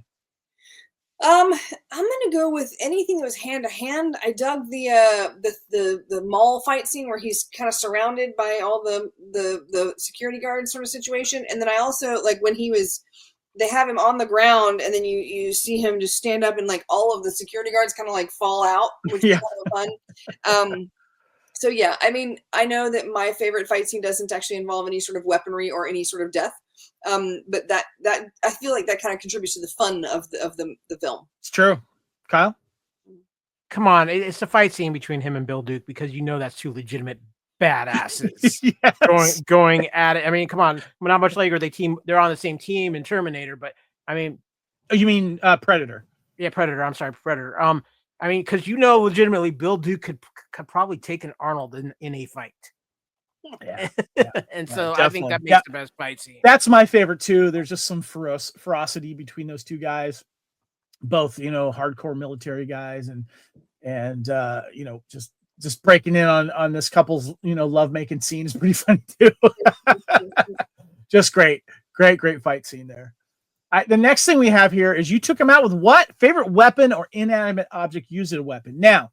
B: I'm gonna go with anything that was hand to hand. I dug the mall fight scene where he's kind of surrounded by all the security guards sort of situation, and then I also like when they have him on the ground, and then you see him just stand up and like all of the security guards kind of like fall out, which is kind of fun. So yeah, I mean, I know that my favorite fight scene doesn't actually involve any sort of weaponry or any sort of death. But that I feel like that kind of contributes to the fun of the film.
A: It's true. Kyle?
C: Come on, it's the fight scene between him and Bill Duke, because you know that's two legitimate badasses going at it. I mean, come on, not much later they're on the same team in Terminator, but I mean,
A: you mean Predator? Yeah,
C: Predator. I'm sorry, Predator. I mean, because legitimately Bill Duke could probably take an Arnold in a fight.
A: Yeah.
C: And so I think that makes the best fight scene.
A: That's my favorite too. There's just some ferocity between those two guys, both hardcore military guys, and just breaking in on this couple's love making scene is pretty funny too. Just great fight scene there. The next thing we have here is you took him out with what? Favorite weapon or inanimate object used as a weapon. Now,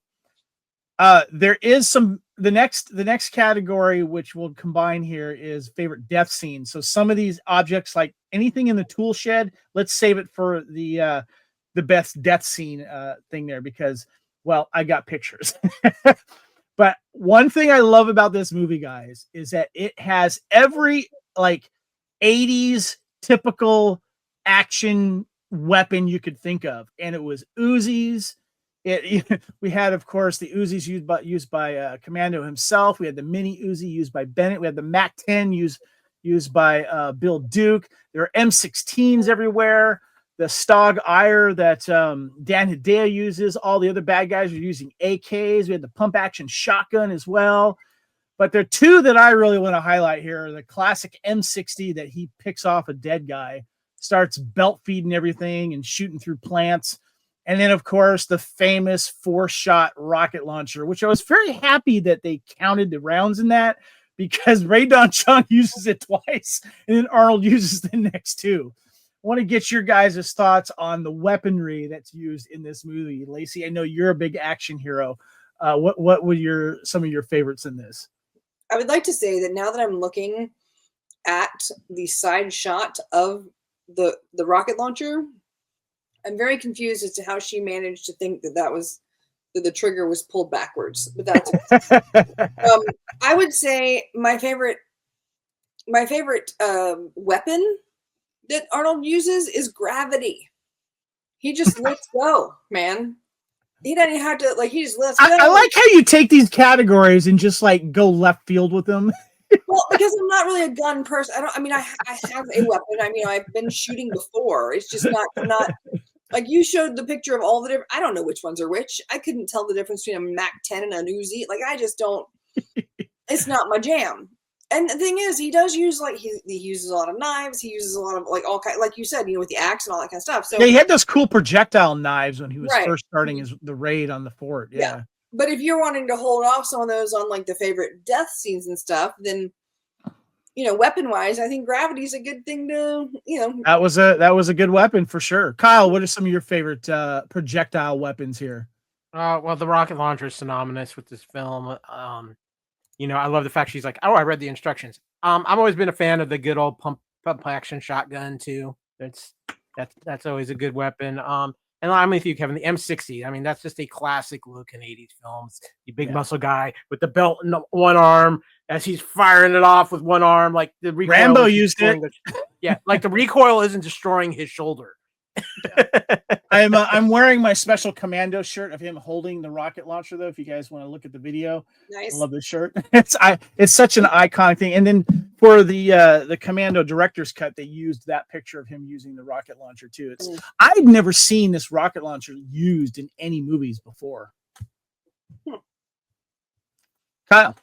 A: there is the next category which we'll combine here is favorite death scene. So some of these objects, like anything in the tool shed, let's save it for the best death scene thing there, because I got pictures. But one thing I love about this movie, guys, is that it has every like 80s typical action weapon you could think of, and it was Uzis. We had, of course, the Uzis used by Commando himself. We had the mini Uzi used by Bennett. We had the MAC-10 used by Bill Duke. There are M16s everywhere. The Stog Ire that Dan Hedaya uses. All the other bad guys are using AKs. We had the pump action shotgun as well. But there are two that I really want to highlight here. The classic M60 that he picks off a dead guy, starts belt feeding everything and shooting through plants. And then, of course, the famous 4-shot rocket launcher, which I was very happy that they counted the rounds in that, because Rae Dawn Chong uses it twice, and then Arnold uses the next two. want to get your guys' thoughts on the weaponry that's used in this movie. Lacey, I know you're a big action hero. What were some of your favorites in this?
B: I would like to say that now that I'm looking at the side shot of the rocket launcher, I'm very confused as to how she managed to think that the trigger was pulled backwards. But that's I would say my favorite weapon that Arnold uses is gravity. He just lets go, man. He doesn't have to he just lets go.
A: I like how you take these categories and just go left field with them.
B: Well, because I'm not really a gun person. I have a weapon. I've been shooting before. It's just not like you showed the picture of all the different. I don't know which ones are which. I couldn't tell the difference between a Mac 10 and a Uzi. I just don't. It's not my jam. And the thing is, he does use he uses a lot of knives. He uses a lot of all kind, like you said, with the axe and all that kind of stuff. So
A: yeah, he had those cool projectile knives when he was first starting the raid on the fort. Yeah.
B: But if you're wanting to hold off some of those on the favorite death scenes and stuff, then weapon wise, I think gravity's a good thing to
A: That was a good weapon for sure. Kyle, what are some of your favorite projectile weapons here?
C: Well, the rocket launcher is synonymous with this film. I love the fact she's like, oh, I read the instructions. I've always been a fan of the good old pump action shotgun too. That's always a good weapon. And I'm with you, Kevin. The M60. That's just a classic look in 80s films. The big muscle guy with the belt in one arm as he's firing it off with one arm, like the recoil.
A: Rambo used it.
C: The recoil isn't destroying his shoulder.
A: I'm wearing my special Commando shirt of him holding the rocket launcher, though. If you guys want to look at the video,
B: nice.
A: I love this shirt. It's such an iconic thing. And then for the Commando director's cut, they used that picture of him using the rocket launcher too. I'd never seen this rocket launcher used in any movies before. Kyle,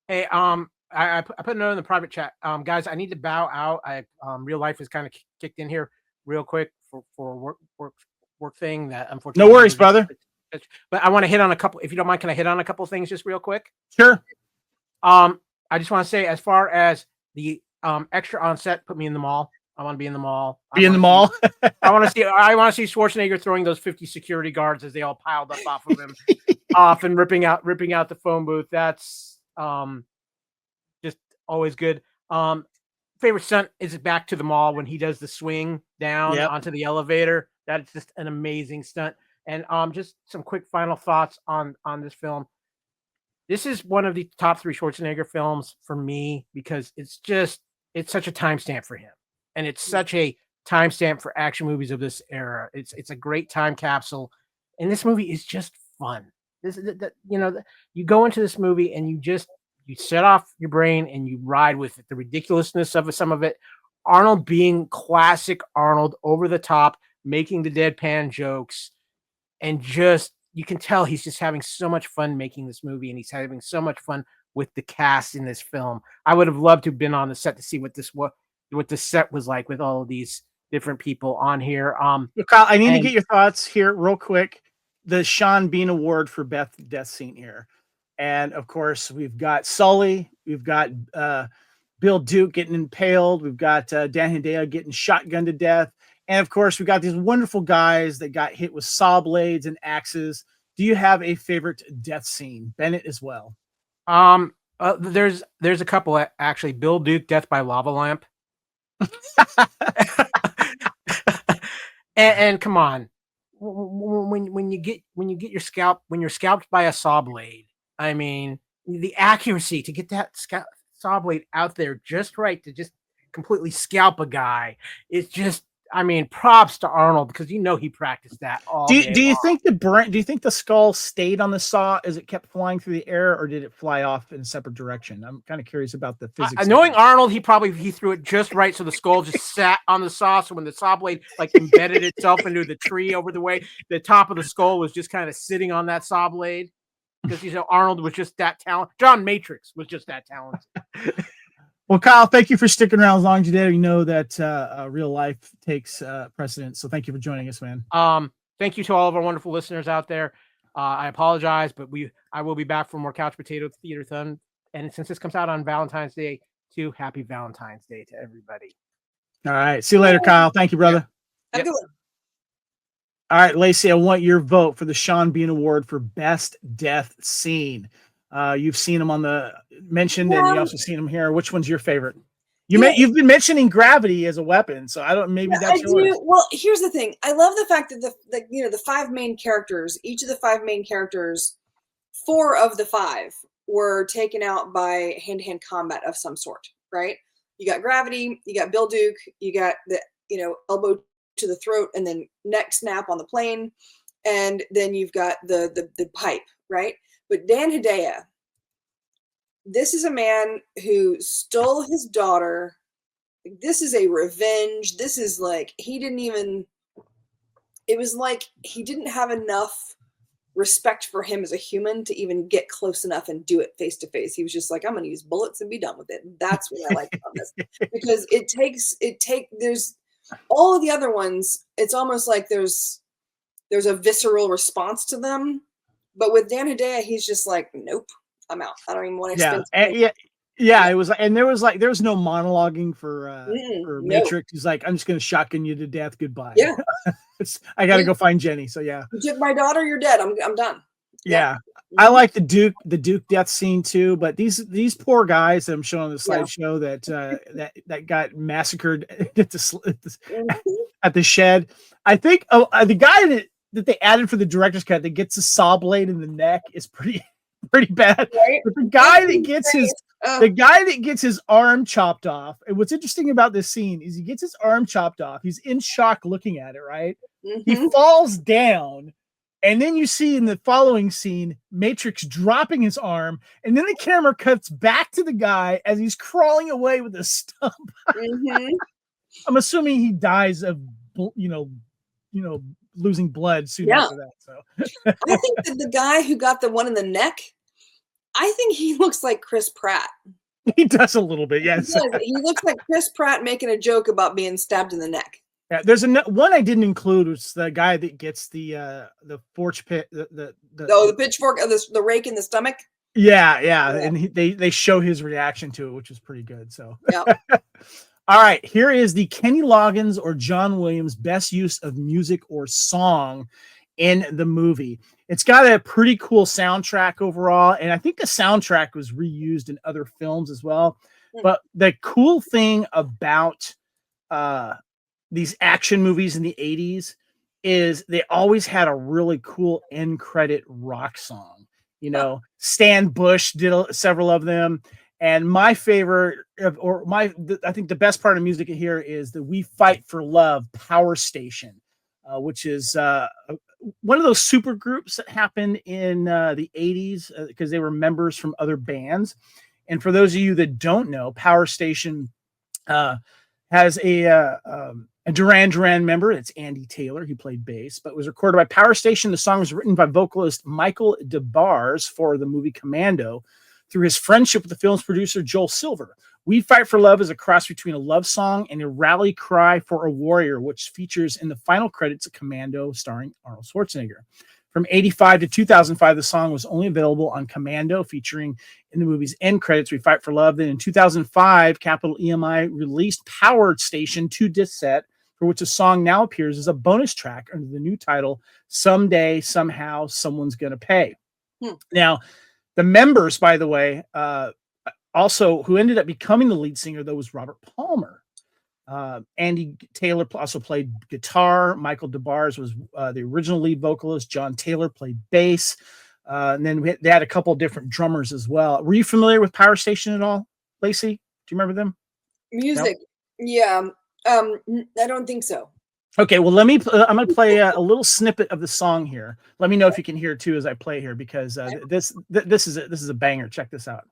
C: hey, I put a note in the private chat, guys. I need to bow out. Real life is kind of kicked in here real quick for work thing that unfortunately.
A: No worries, brother.
C: But I want to hit on a couple. If you don't mind, can I hit on a couple of things just real quick?
A: Sure.
C: I just want to say, as far as the extra on set, put me in the mall. I want to be in the mall.
A: I want
C: to see Schwarzenegger throwing those 50 security guards as they all piled up off of him, and ripping out the phone booth. That's just always good. Favorite stunt is back to the mall when he does the swing down onto the elevator. That's just an amazing stunt. And just some quick final thoughts on this film. This is one of the top 3 Schwarzenegger films for me because it's such a timestamp for him. And it's such a timestamp for action movies of this era. It's a great time capsule. And this movie is just fun. You go into this movie and you set off your brain and you ride with it. The ridiculousness of some of it. Arnold being classic Arnold, over the top, making the deadpan jokes. And you can tell he's just having so much fun making this movie, and he's having so much fun with the cast in this film. I would have loved to have been on the set to see what the set was like with all of these different people on here.
A: Kyle, I need to get your thoughts here real quick. The Sean Bean Award for Beth death scene here. And of course, we've got Sully, we've got Bill Duke getting impaled, we've got Dan Hedaya getting shotgunned to death. And of course, we got these wonderful guys that got hit with saw blades and axes. Do you have a favorite death scene? Bennett as well.
C: There's a couple actually. Bill Duke, death by lava lamp. and come on, when you get your scalp, when you're scalped by a saw blade, the accuracy to get that saw blade out there just right to just completely scalp a guy is just. Props to Arnold because he practiced that all day.
A: Do you think the skull stayed on the saw as it kept flying through the air, or did it fly off in a separate direction? I'm kind of curious about the physics.
C: Knowing Arnold, he threw it just right so the skull just sat on the saw. So when the saw blade embedded itself into the tree over the way, the top of the skull was just kind of sitting on that saw blade because Arnold was just that talented. John Matrix was just that talented.
A: Well, Kyle, thank you for sticking around as long as you did. We know that real life takes precedence. So thank you for joining us, man.
C: Thank you to all of our wonderful listeners out there. I apologize, but I will be back for more Couch Potato Theater Thun. And since this comes out on Valentine's Day, too, happy Valentine's Day to everybody.
A: All right. See you later, Kyle. Thank you, brother.
B: Have a good one.
A: All right, Lacey, I want your vote for the Sean Bean Award for Best Death Scene. You've seen him on the mentioned, and you also seen him here. Which one's your favorite? You've been mentioning gravity as a weapon, so I don't. Maybe that's yours.
B: Well, here's the thing. I love the fact that the 5 main characters, each of the 5 main characters, 4 of the 5 were taken out by hand-to-hand combat of some sort. Right? You got Gravity, you got Bill Duke, you got the elbow to the throat and then neck snap on the plane, and then you've got the pipe. Right? But Dan Hedaya. This is a man who stole his daughter. This is a revenge. This is like, it was like he didn't have enough respect for him as a human to even get close enough and do it face to face. He was just like, I'm going to use bullets and be done with it. That's what I like about this, because there's all of the other ones. It's almost like there's a visceral response to them. But with Dan Hedaya, he's just like, nope. I'm out. I don't even want to
A: spend. Yeah. It was, and there was no monologuing for Matrix. He's like, I'm just going to shotgun you to death. Goodbye.
B: Yeah.
A: I got to go find Jenny. So yeah.
B: You took my daughter. You're dead. I'm done.
A: Yeah. I like the Duke death scene too, but these poor guys that I'm showing on the slideshow that got massacred at the shed. I think the guy that they added for the director's cut that gets a saw blade in the neck is pretty bad. Right? But the guy that gets his arm chopped off. And what's interesting about this scene is he gets his arm chopped off. He's in shock looking at it, right? Mm-hmm. He falls down, and then you see in the following scene Matrix dropping his arm, and then the camera cuts back to the guy as he's crawling away with a stump. Mm-hmm. I'm assuming he dies of losing blood soon after that. So
B: I think that the guy who got the one in the neck, I think he looks like Chris Pratt.
A: He does a little bit, yes.
B: He looks like Chris Pratt making a joke about being stabbed in the neck.
A: Yeah, there's one I didn't include, which is the guy that gets the forge pit, the
B: pitchfork, the rake in the stomach.
A: Yeah. And they show his reaction to it, which was pretty good. So yeah. All right, here is the Kenny Loggins or John Williams best use of music or song in the movie. It's got a pretty cool soundtrack overall, and I think the soundtrack was reused in other films as well. But the cool thing about these action movies in the 80s is they always had a really cool end credit rock song. Stan Bush did several of them. And my favorite, I think the best part of music here is the "We Fight for Love" Power Station, which is one of those super groups that happened in the 80s because they were members from other bands. And for those of you that don't know, Power Station has a Duran Duran member. It's Andy Taylor. He played bass, but it was recorded by Power Station. The song was written by vocalist Michael DeBars for the movie Commando, through his friendship with the film's producer, Joel Silver. "We Fight for Love" is a cross between a love song and a rally cry for a warrior, which features in the final credits of Commando starring Arnold Schwarzenegger. From 1985 to 2005, the song was only available on Commando, featuring in the movie's end credits, "We Fight for Love." Then in 2005, Capital EMI released Power Station 2-disc set, for which the song now appears as a bonus track under the new title, "Someday, Somehow, Someone's Gonna Pay." Now, the members, by the way, also who ended up becoming the lead singer, though, was Robert Palmer. Andy Taylor also played guitar. Michael DeBars was the original lead vocalist. John Taylor played bass. And then they had a couple of different drummers as well. Were you familiar with Power Station at all, Lacey? Do you remember them?
B: Music? No? Yeah. I don't think so.
A: Okay, well, I'm going to play a little snippet of the song here. Let me know if you can hear it too as I play here, because this is a banger. Check this out.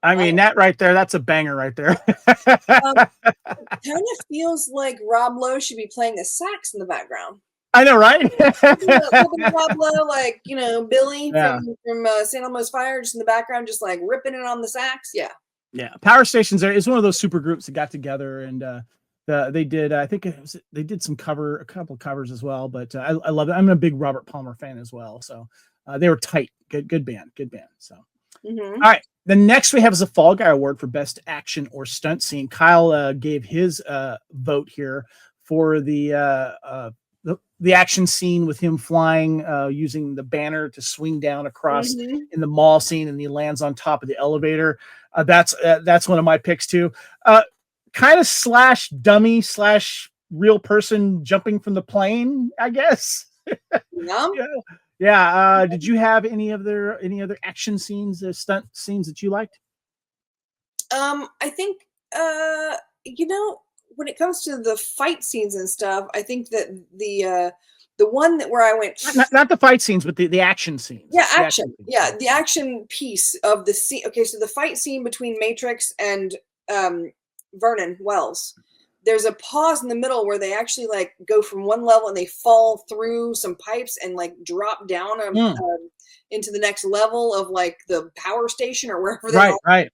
A: I mean, that right there, that's a banger right there.
B: Kind of feels like Rob Lowe should be playing the sax in the background.
A: I know, right?
B: Rob Lowe, like, Billy from St. Elmo's Fire, just in the background, just like ripping it on the sax. Yeah.
A: Yeah, Power Stations is one of those super groups that got together and they did. I think they did a couple of covers as well. But I love it. I'm a big Robert Palmer fan as well. So they were tight. Good band. So all right. The next we have is the Fall Guy Award for Best Action or Stunt Scene. Kyle gave his vote here for the action scene with him flying using the banner to swing down across in the mall scene, and he lands on top of the elevator. That's one of my picks too. Kind of /dummy /real person jumping from the plane, I guess. Yeah. Did you have any other action scenes, stunt scenes that you liked?
B: I think when it comes to the fight scenes and stuff, I think that the one where I went
A: not the fight scenes, but the action scenes.
B: Yeah, action. Yeah, the action piece of the scene. Okay, so the fight scene between Matrix and Vernon Wells. There's a pause in the middle where they actually like go from one level and they fall through some pipes and like drop down into the next level of like the power station or wherever they are.
A: Right.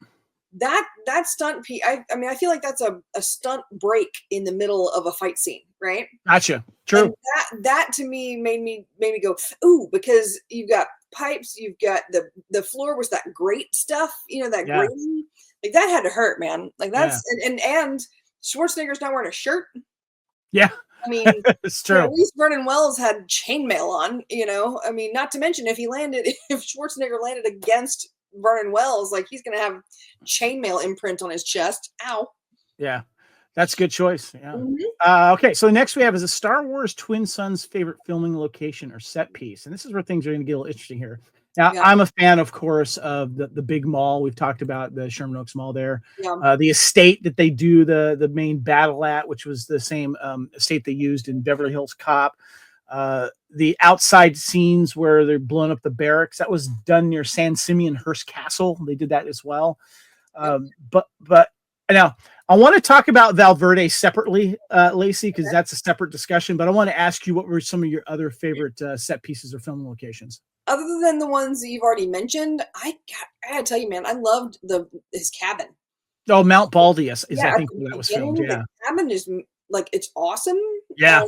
B: That stunt piece. I mean, I feel like that's a stunt break in the middle of a fight scene, right?
A: Gotcha. True.
B: And that to me made me go ooh, because you've got pipes, you've got the floor was that grate stuff, that grating. Like that had to hurt, man. Like that's and Schwarzenegger's not wearing a shirt.
A: Yeah.
B: I mean,
A: it's true.
B: At least Vernon Wells had chainmail on, I mean, not to mention if Schwarzenegger landed against Vernon Wells, like he's going to have chainmail imprint on his chest. Ow.
A: Yeah. That's a good choice. Yeah. Okay. So next we have is a Star Wars Twin Suns favorite filming location or set piece. And this is where things are going to get a little interesting here. Now, I'm a fan, of course, of the big mall. We've talked about the Sherman Oaks Mall there. Yeah. The estate that they do the main battle at, which was the same estate they used in Beverly Hills Cop. The outside scenes where they're blowing up the barracks, that was done near San Simeon Hearst Castle. They did that as well. But now I want to talk about Valverde separately, Lacey, because that's a separate discussion. But I want to ask you, what were some of your other favorite set pieces or filming locations?
B: Other than the ones that you've already mentioned, I gotta tell you, man, I loved his cabin.
A: Oh, Mount Baldy is I think where that was filmed. Yeah,
B: the cabin is like it's awesome.
A: Yeah,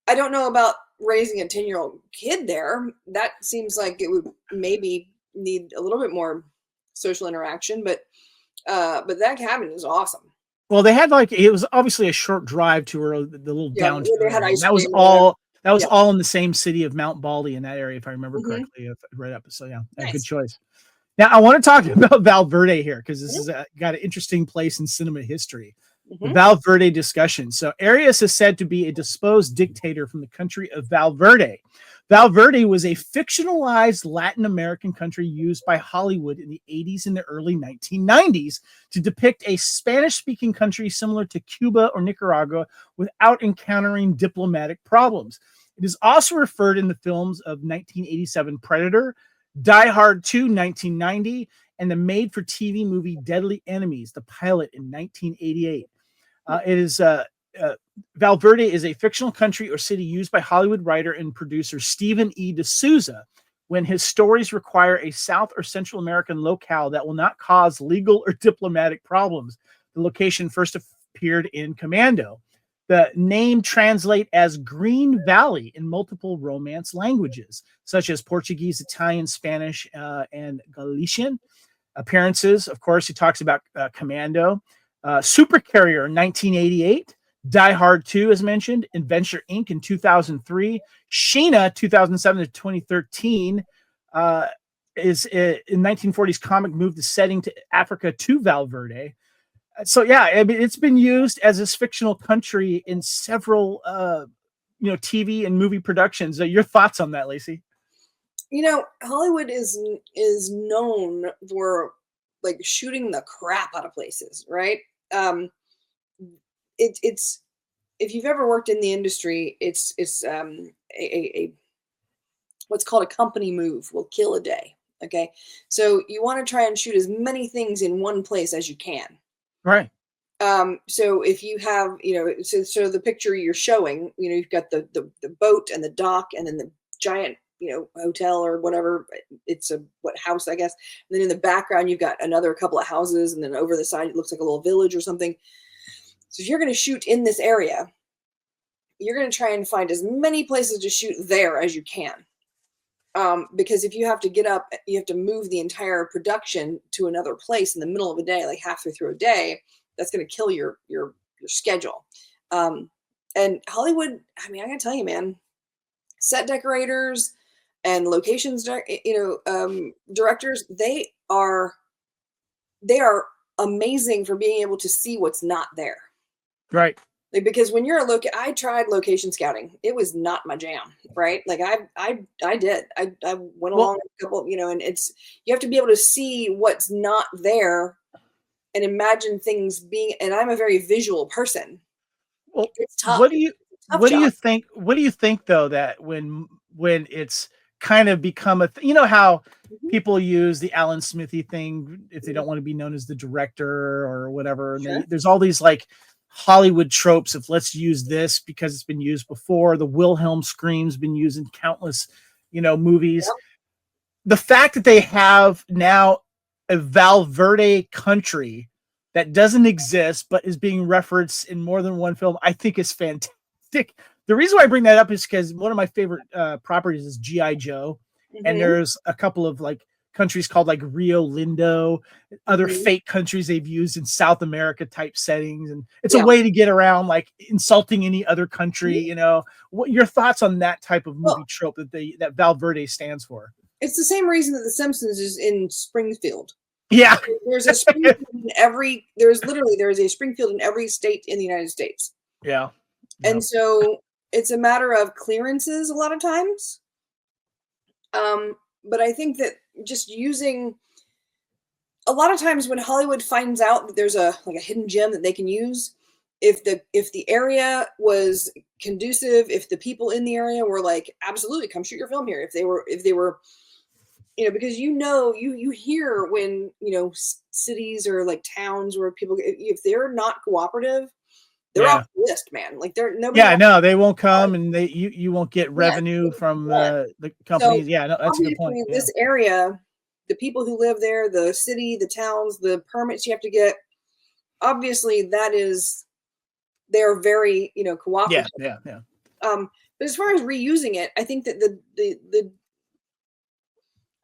B: I don't know about raising a 10-year-old kid there. That seems like it would maybe need a little bit more social interaction, but that cabin is awesome.
A: Well, they had it was obviously a short drive to where the little downtown. That was all in the same city of Mount Baldy in that area, if I remember correctly, right up. So nice. Good choice. Now I want to talk about Valverde here because this is got an interesting place in cinema history. The Valverde discussion. So Arias is said to be a disposed dictator from the country of Valverde. Valverde was a fictionalized Latin American country used by Hollywood in the 80s and the early 1990s to depict a Spanish-speaking country similar to Cuba or Nicaragua without encountering diplomatic problems. It is also referred in the films of 1987 Predator, Die Hard 2, 1990, and the made-for-TV movie Deadly Enemies, the pilot in 1988. Valverde is a fictional country or city used by Hollywood writer and producer Stephen E. D'Souza when his stories require a South or Central American locale that will not cause legal or diplomatic problems. The location first appeared in Commando. The name translates as Green Valley in multiple Romance languages, such as Portuguese, Italian, Spanish, and Galician. Appearances, of course, he talks about Commando. Super Carrier in 1988. Die Hard 2, as mentioned, Adventure Inc. in 2003, Sheena 2007 to 2013 is in 1940s comic moved the setting to Africa to Valverde. So I mean, it's been used as this fictional country in several TV and movie productions. Your thoughts on that, Lacey?
B: Hollywood is known for like shooting the crap out of places, right? It's if you've ever worked in the industry, it's a what's called a company move will kill a day. Okay, so you want to try and shoot as many things in one place as you can.
A: Right.
B: So if you have, so the picture you're showing, you've got the boat and the dock and then the giant, hotel or whatever. It's a house, I guess. And then in the background, you've got another couple of houses, and then over the side, it looks like a little village or something. So if you're going to shoot in this area, you're going to try and find as many places to shoot there as you can. Because if you have to get up, you have to move the entire production to another place in the middle of a day, like halfway through a day. That's going to kill your schedule. And Hollywood, I mean, I got to tell you, man, set decorators and locations, directors, they are amazing for being able to see what's not there.
A: Right.
B: Like, because when you're I tried location scouting. It was not my jam, right? Like I went along a couple, and you have to be able to see what's not there and imagine things being, and I'm a very visual person.
A: Well,
B: it's tough.
A: What do you think? What do you think though, that when it's kind of become how people use the Alan Smithy thing if they don't want to be known as the director or whatever, and there's all these like Hollywood tropes of let's use this because it's been used before. The Wilhelm scream's been used in countless, movies. Yep. The fact that they have now a Valverde country that doesn't exist but is being referenced in more than one film, I think is fantastic. The reason why I bring that up is because one of my favorite properties is G.I. Joe, and there's a couple of like countries called like Rio Lindo, other fake countries they've used in South America type settings. And it's a way to get around like insulting any other country, What your thoughts on that type of movie trope that Valverde stands for?
B: It's the same reason that The Simpsons is in Springfield.
A: Yeah.
B: There's a Springfield there is a Springfield in every state in the United States.
A: Yeah.
B: And so it's a matter of clearances a lot of times. But I think that just using a lot of times when Hollywood finds out that there's a hidden gem that they can use, if the area was conducive, if the people in the area were like, absolutely, come shoot your film here. If they were, because you hear when, cities or like towns where people, if they're not cooperative, they're off the list, man. Like they're nobody. Yeah,
A: no, they won't come, and you won't get revenue from the companies. So, that's a good point.
B: In this area, the people who live there, the city, the towns, the permits you have to get, obviously they're very cooperative.
A: Yeah.
B: But as far as reusing it, I think that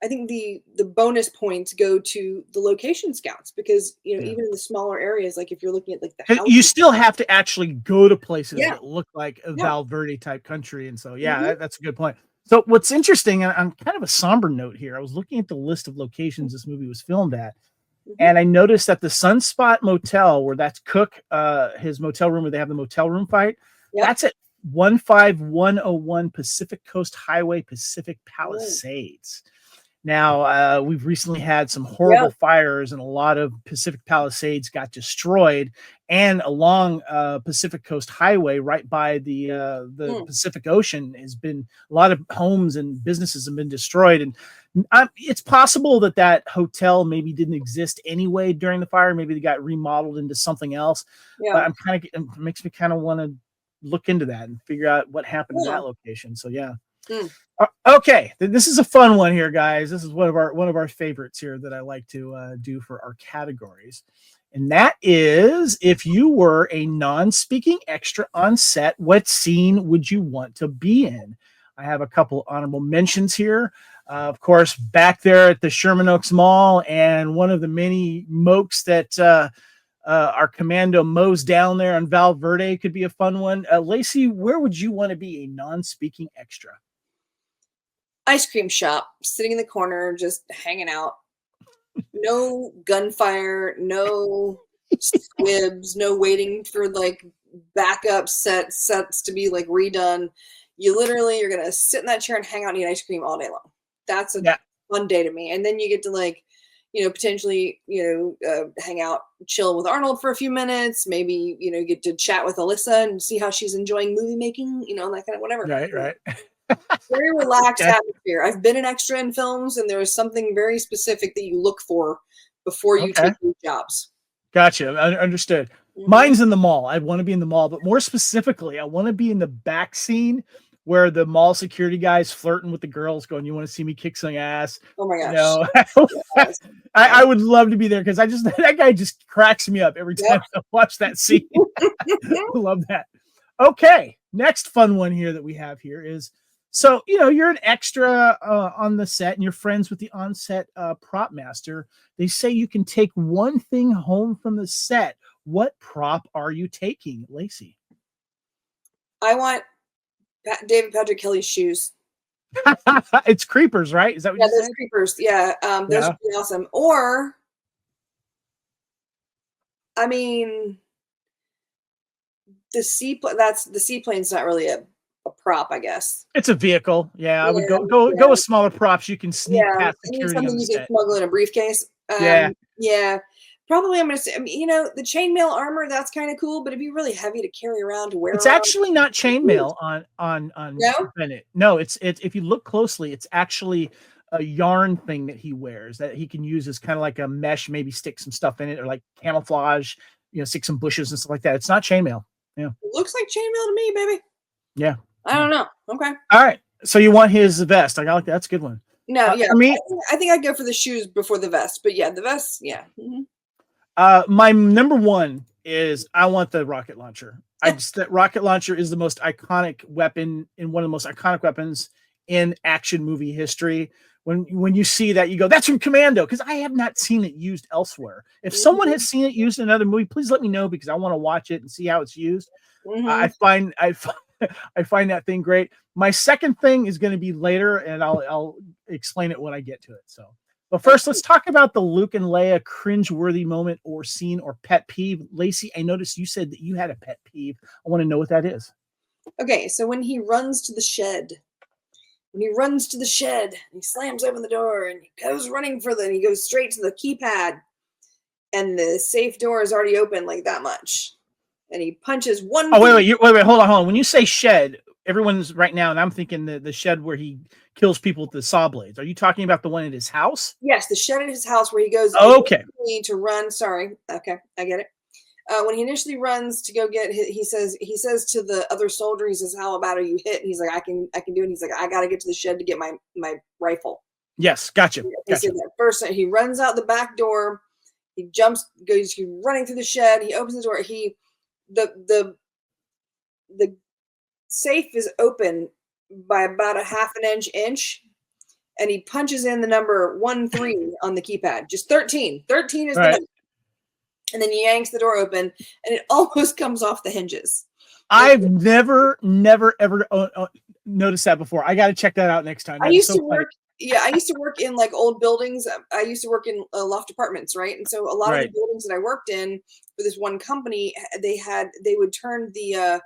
B: the bonus points go to the location scouts because even in the smaller areas, like if you're looking at like the house,
A: you still have to actually go to places that look like a Valverde type country, and so that's a good point. So what's interesting, and on kind of a somber note here, I was looking at the list of locations this movie was filmed at, and I noticed that the Sunspot Motel, where that's Cook, his motel room where they have the motel room fight, that's at 15101 Pacific Coast Highway, Pacific Palisades. Now, we've recently had some horrible fires, and a lot of Pacific Palisades got destroyed. And along Pacific Coast Highway, right by the Pacific Ocean, has been a lot of homes and businesses have been destroyed. And it's possible that hotel maybe didn't exist anyway during the fire. Maybe they got remodeled into something else. But it makes me kind of want to look into that and figure out what happened to that location. So okay, this is a fun one here, guys. This is one of our favorites here that I like to do for our categories, and that is, if you were a non-speaking extra on set, what scene would you want to be in? I have a couple honorable mentions here. Of course, back there at the Sherman Oaks Mall, and one of the many mokes that our Commando mows down there on Valverde could be a fun one. Lacey, where would you want to be a non-speaking extra?
B: Ice cream shop, sitting in the corner, just hanging out. No gunfire, no squibs, no waiting for like backup sets to be like redone. You're going to sit in that chair and hang out and eat ice cream all day long. That's a fun day to me. And then you get to like, potentially, hang out, chill with Arnold for a few minutes. Maybe, get to chat with Alyssa and see how she's enjoying movie making, that kind of whatever.
A: Right.
B: Very relaxed atmosphere. I've been an extra in films, and there is something very specific that you look for before you take these jobs.
A: Gotcha. Understood. Mine's in the mall. I want to be in the mall, but more specifically, I want to be in the back scene where the mall security guy's flirting with the girls, going, "You want to see me kick some ass?"
B: Oh my gosh.
A: Yes. I would love to be there because that guy just cracks me up every time I watch that scene. I love that. Okay, next fun one here that we have here is, so you're an extra on the set and you're friends with the on-set prop master. They say you can take one thing home from the set. What prop are you taking, Lacey?
B: I want David Patrick Kelly's shoes.
A: It's creepers, right? Is that what you said?
B: Those creepers. Yeah, those would be awesome. Or, I mean, the seaplane's not really a prop, I guess.
A: It's a vehicle. Yeah, I would go with smaller props. You can sneak past security.
B: Something you can smuggle in a briefcase. Yeah. Probably, I'm going to say, the chainmail armor, that's kind of cool, but it'd be really heavy to carry around to wear.
A: It's actually not chainmail on Bennett. No, it's if you look closely, it's actually a yarn thing that he wears that he can use as kind of like a mesh, maybe stick some stuff in it, or like camouflage, stick some bushes and stuff like that. It's not chainmail. Yeah.
B: It looks like chainmail to me, baby.
A: Yeah.
B: I don't know. Okay.
A: All right. So you want his vest. I like that. That's a good one.
B: No, yeah.
A: For me,
B: I think I'd go for the shoes before the vest, but yeah, the vest, yeah. Mm-hmm.
A: My number one is I want the rocket launcher. That rocket launcher is the most iconic weapon and one of the most iconic weapons in action movie history. When you see that, you go, "That's from Commando," because I have not seen it used elsewhere. If someone has seen it used in another movie, please let me know because I want to watch it and see how it's used. Mm-hmm. I find that thing great. My second thing is going to be later, and I'll explain it when I get to it. So. But first, let's talk about the Luke and Leia cringeworthy moment or scene or pet peeve. Lacey, I noticed you said that you had a pet peeve. I want to know what that is.
B: Okay, so when he runs to the shed, he slams open the door and he goes running he goes straight to the keypad, and the safe door is already open like that much, and he punches one.
A: Oh, wait, hold on. When you say shed, everyone's right now, and I'm thinking the shed where he kills people with the saw blades. Are you talking about the one at his house?
B: Yes, the shed at his house where he goes.
A: Okay.
B: To run. Sorry. Okay, I get it. When he initially runs to go get, he says to the other soldier, he says, "How bad are you hit?" And he's like, "I can do it." And he's like, "I got to get to the shed to get my rifle."
A: Yes, gotcha.
B: He said that first. He runs out the back door. He goes running through the shed. He opens the door. The safe is open by about a half an inch, and he punches in the number 13 on the keypad. Just 13. 13 is the number. And then he yanks the door open, and it almost comes off the hinges.
A: I've never ever noticed that before. I got to check that out next time.
B: I used to work in like old buildings. I used to work in loft apartments, right? And so a lot of the buildings that I worked in for this one company, they would turn the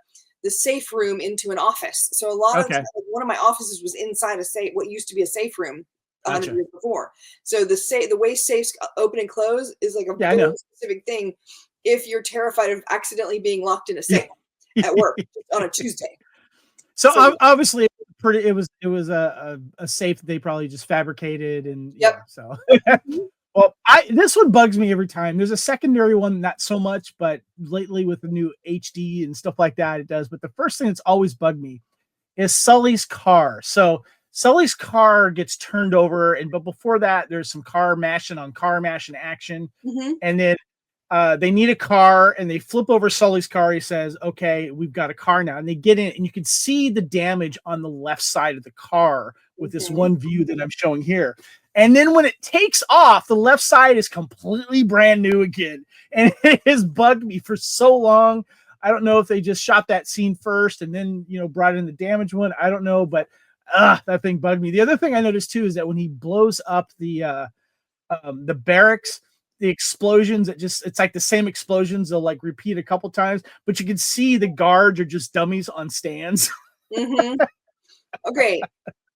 B: safe room into an office. So a lot of one of my offices was inside what used to be a safe room 100 years before. So the way safes open and close is like a very specific thing if you're terrified of accidentally being locked in a safe at work on a Tuesday.
A: So obviously it was a safe that they probably just fabricated and so well, this one bugs me every time. There's a secondary one, not so much, but lately with the new HD and stuff like that, it does. But the first thing that's always bugged me is Sully's car. So Sully's car gets turned over, but before that, there's some car mashing action, and then they need a car, and they flip over Sully's car. He says, "Okay, we've got a car now," and they get in, and you can see the damage on the left side of the car with this one view that I'm showing here. And then when it takes off, the left side is completely brand new again, and it has bugged me for so long. I don't know if they just shot that scene first and then brought in the damaged one. I don't know, but that thing bugged me. The other thing I noticed too is that when he blows up the barracks, the explosions, it's like the same explosions. They'll like repeat a couple times, but you can see the guards are just dummies on stands.
B: Okay.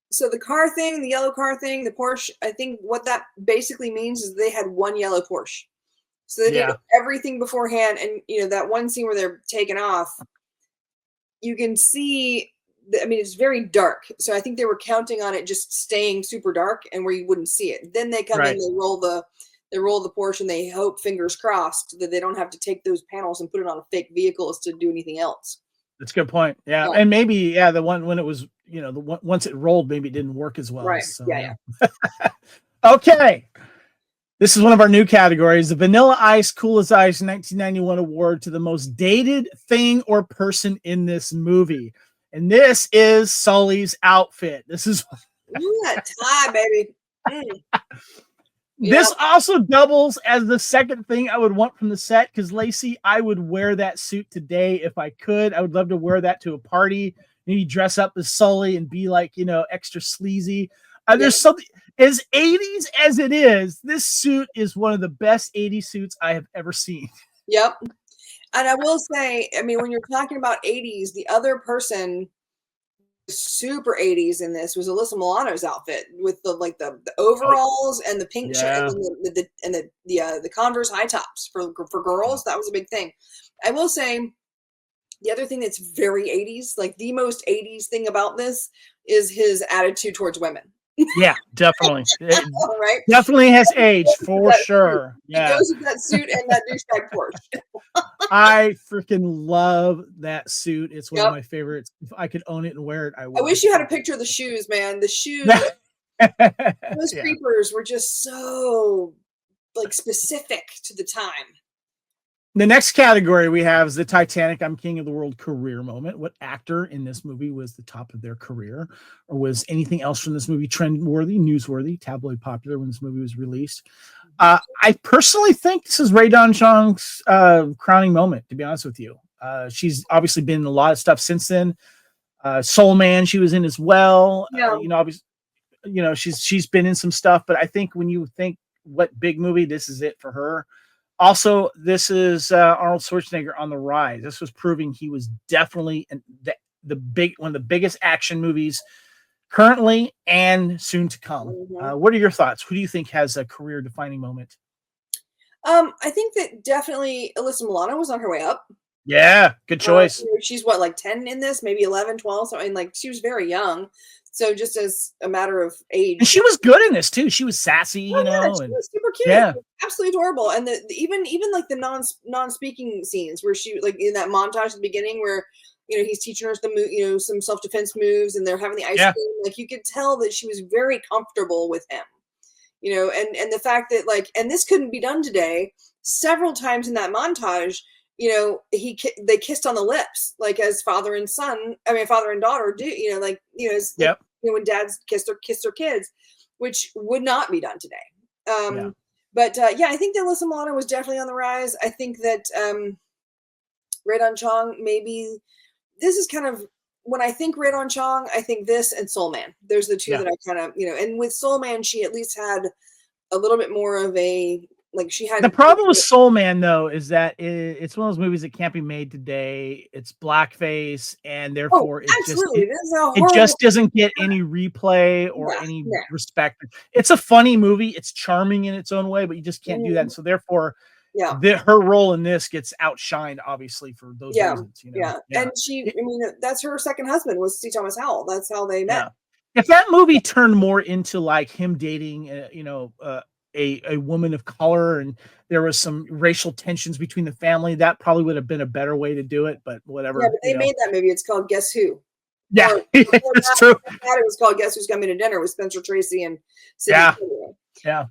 B: So the car thing, the yellow car thing, the Porsche, I think what that basically means is they had one yellow Porsche. So they did everything beforehand. And that one scene where they're taking off, you can see, it's very dark. So I think they were counting on it just staying super dark and where you wouldn't see it. Then they come in, they roll the Porsche, and they hope, fingers crossed, that they don't have to take those panels and put it on a fake vehicle as to do anything else.
A: That's a good point. Yeah. And maybe, the one when it was once it rolled, maybe it didn't work as well.
B: Right.
A: So,
B: Yeah.
A: Okay. This is one of our new categories, the Vanilla Ice Cool as Ice 1991 award to the most dated thing or person in this movie. And this is Sully's outfit. This is
B: that tie, baby.
A: This also doubles as the second thing I would want from the set, because Lacey, I would wear that suit today if I could. I would love to wear that to a party, maybe dress up as Sully and be like, extra sleazy. There's something as 80s as it is. This suit is one of the best 80s suits I have ever seen.
B: Yep. And I will say, I mean, when you're talking about 80s, the other person super 80s in this was Alyssa Milano's outfit with the overalls and the pink shirt and the Converse high tops for girls. That was a big thing. I will say the other thing that's very 80s, like the most 80s thing about this, is his attitude towards women.
A: Yeah, definitely.
B: Right?
A: Definitely has aged for sure. Yeah.
B: He goes with that suit and that douchebag Porsche.
A: I freaking love that suit. It's one of my favorites. If I could own it and wear it, I would.
B: I wish you had a picture of the shoes, man. The shoes, those creepers were just so specific to the time.
A: The next category we have is the Titanic I'm King of the World career moment. What actor in this movie was the top of their career? Or was anything else from this movie trend-worthy, newsworthy, tabloid popular when this movie was released? I personally think this is Rae Dawn Chong's crowning moment, to be honest with you. She's obviously been in a lot of stuff since then. Soul Man, she was in as well.
B: Yeah.
A: Obviously, she's been in some stuff, but I think when you think what big movie, this is it for her. Also, this is Arnold Schwarzenegger on the rise. This was proving he was definitely one of the biggest action movies currently and soon to come.
B: Mm-hmm.
A: What are your thoughts? Who do you think has a career-defining moment?
B: I think that definitely Alyssa Milano was on her way up.
A: Yeah, good choice.
B: She's 10 in this, maybe 11, 12, something she was very young. So just as a matter of age,
A: and she was good in this too. She was sassy, she
B: was super cute.
A: Yeah,
B: absolutely adorable. And even the non-speaking scenes where she in that montage at the beginning where he's teaching her some self-defense moves and they're having the ice cream. You could tell that she was very comfortable with him. And the fact that and this couldn't be done today. Several times in that montage, they kissed on the lips, as father and daughter do. When dads kiss their kids, which would not be done today. But I think that Alyssa Milano was definitely on the rise. I think that Rae Dawn Chong, maybe this is kind of when I think Rae Dawn Chong, I think this and Soul Man. There's the two that I kind of and with Soul Man, she at least had a little bit more of a she had.
A: The problem with Soul Man though is that it's one of those movies that can't be made today. It's blackface, and therefore it just doesn't get any replay or any respect. It's a funny movie. It's charming in its own way, but you just can't do that. And so therefore, her role in this gets outshined, obviously, for those reasons.
B: And she, that's her second husband was C. Thomas Howell. That's how they met.
A: If that movie turned more into him dating, a woman of color, and there was some racial tensions between the family, that probably would have been a better way to do it, but whatever.
B: Yeah, but they made that movie. It's called Guess Who?
A: Yeah, it's true.
B: It was called Guess Who's Coming to Dinner with Spencer Tracy and
A: Sidney. Yeah.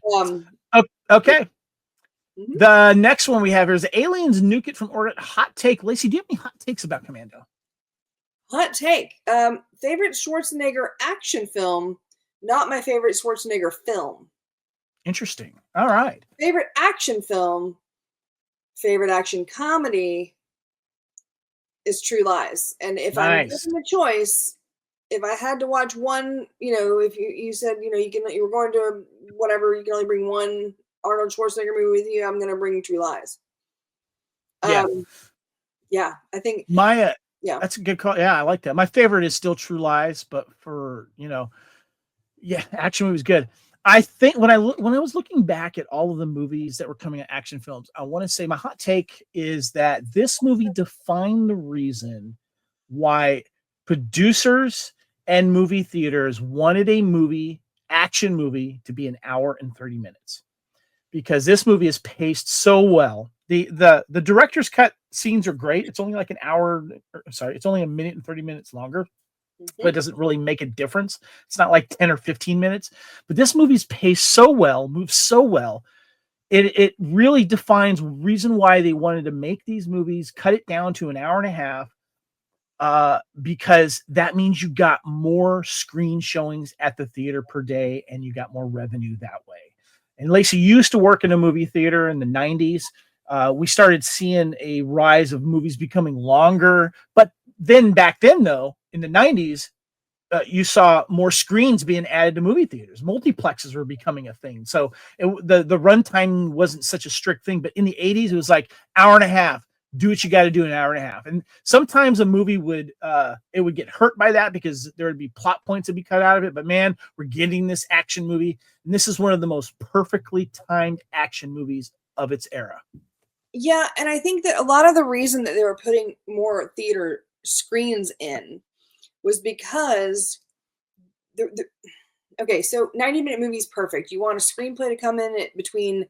A: Okay. Mm-hmm. The next one we have here is Aliens Nuke It from Orbit. Hot take. Lacey, do you have any hot takes about Commando?
B: Hot take. Favorite Schwarzenegger action film, not my favorite Schwarzenegger film.
A: Interesting. All right.
B: Favorite action film, favorite action comedy is True Lies. And if I'm given the choice, if I had to watch one, if you said, you were going to whatever, you can only bring one Arnold Schwarzenegger movie with you, I'm going to bring True Lies. I think
A: that's a good call. Yeah, I like that. My favorite is still True Lies, but for, action movie was good. I think when I was looking back at all of the movies that were coming at action films, I want to say my hot take is that this movie defined the reason why producers and movie theaters wanted a action movie to be an hour and 30 minutes, because this movie is paced so well. The director's cut scenes are great. It's only it's only a minute and 30 minutes longer. but it doesn't really make a difference. It's not like 10 or 15 minutes, but this movie's paced so well, moves so well. It really defines reason why they wanted to make these movies, cut it down to an hour and a half, because that means you got more screen showings at the theater per day and you got more revenue that way. And Lacey used to work in a movie theater in the 90s. We started seeing a rise of movies becoming longer, but then back then though, in the 90s, you saw more screens being added to movie theaters. Multiplexes were becoming a thing. So the runtime wasn't such a strict thing, but in the 80s, it was like hour and a half. Do what you got to do in an hour and a half. And sometimes a movie would get hurt by that because there would be plot points to be cut out of it. But man, we're getting this action movie. And this is one of the most perfectly timed action movies of its era.
B: Yeah. And I think that a lot of the reason that they were putting more theater screens in was because okay, so 90-minute movie is perfect. You want a screenplay to come in at between